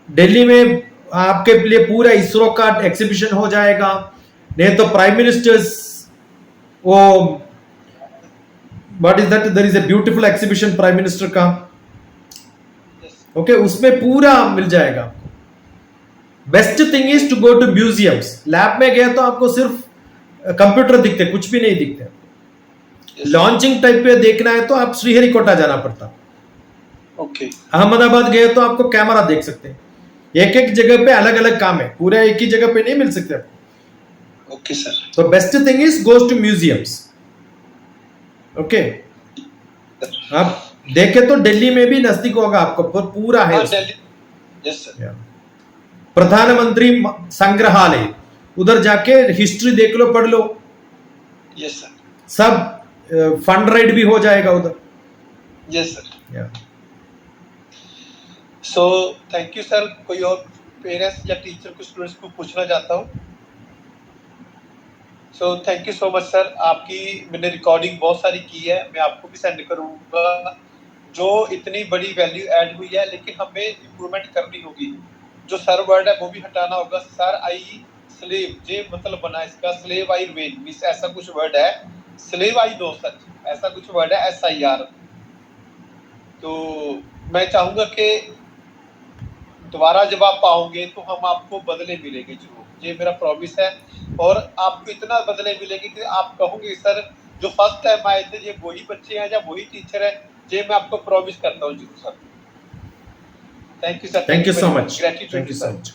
दिल्ली में आपके लिए पूरा इसरो का एग्जीबिशन हो जाएगा. नहीं तो प्राइम मिनिस्टर्स, वो what is that, there is a beautiful exhibition prime minister का. ओके, उसमें पूरा मिल जाएगा आपको. Best thing is to go to museums. Lab में गए तो आपको सिर्फ कंप्यूटर दिखते, कुछ भी नहीं दिखते. लॉन्चिंग टाइप पे देखना है तो आप श्रीहरिकोटा जाना पड़ता. ओके, अहमदाबाद गए तो आपको कैमरा देख सकते हैं. एक एक जगह पे अलग अलग काम है, पूरा एक ही जगह पे नहीं मिल सकते आपको. Okay sir. तो best thing is goes to museums. Okay, आप देखे तो दिल्ली में भी नजदीक होगा आपको, पूरा है. Yes sir. प्रधानमंत्री संग्रहालय, उधर जाके हिस्ट्री देख लो, पढ़ लो. Yes sir. सब फंड राइड भी हो जाएगा उधर. Yes sir. So thank you sir. कोई और पेरेंट्स या टीचर को स्टूडेंट्स को पूछना चाहता हूँ. सो thank you so much sir. आपकी मैंने रिकॉर्डिंग बहुत सारी की है, मैं आपको भी सेंड करूँगा. जो इतनी बड़ी वैल्यू ऐड हुई है, लेकिन हमें इम्प्रूवमेंट करनी होगी. जो सर वर्ड है वो भी हटाना होगा. सर आई स्लेव, जे मतलब बना इसका, स्लेव आई रिमेन, मींस ऐसा कुछ वर्ड है. स्लेव आई नो सच, ऐसा कुछ वर्ड है, SIR. तो मैं चाहूंगा कि दोबारा जब आप आओगे तो हम आपको बदले मिलेंगे जरूर, ये मेरा प्रॉमिस है. और आपको इतना बदले मिलेंगे कि आप कहोगे सर जो फर्स्ट टाइम आए थे ये वही बच्चे हैं या वही टीचर है. ये मैं आपको प्रॉमिस करता हूँ जरूर sir. Thank you, sir. Thank you so very much. Gratitude, Thank you so sir. much.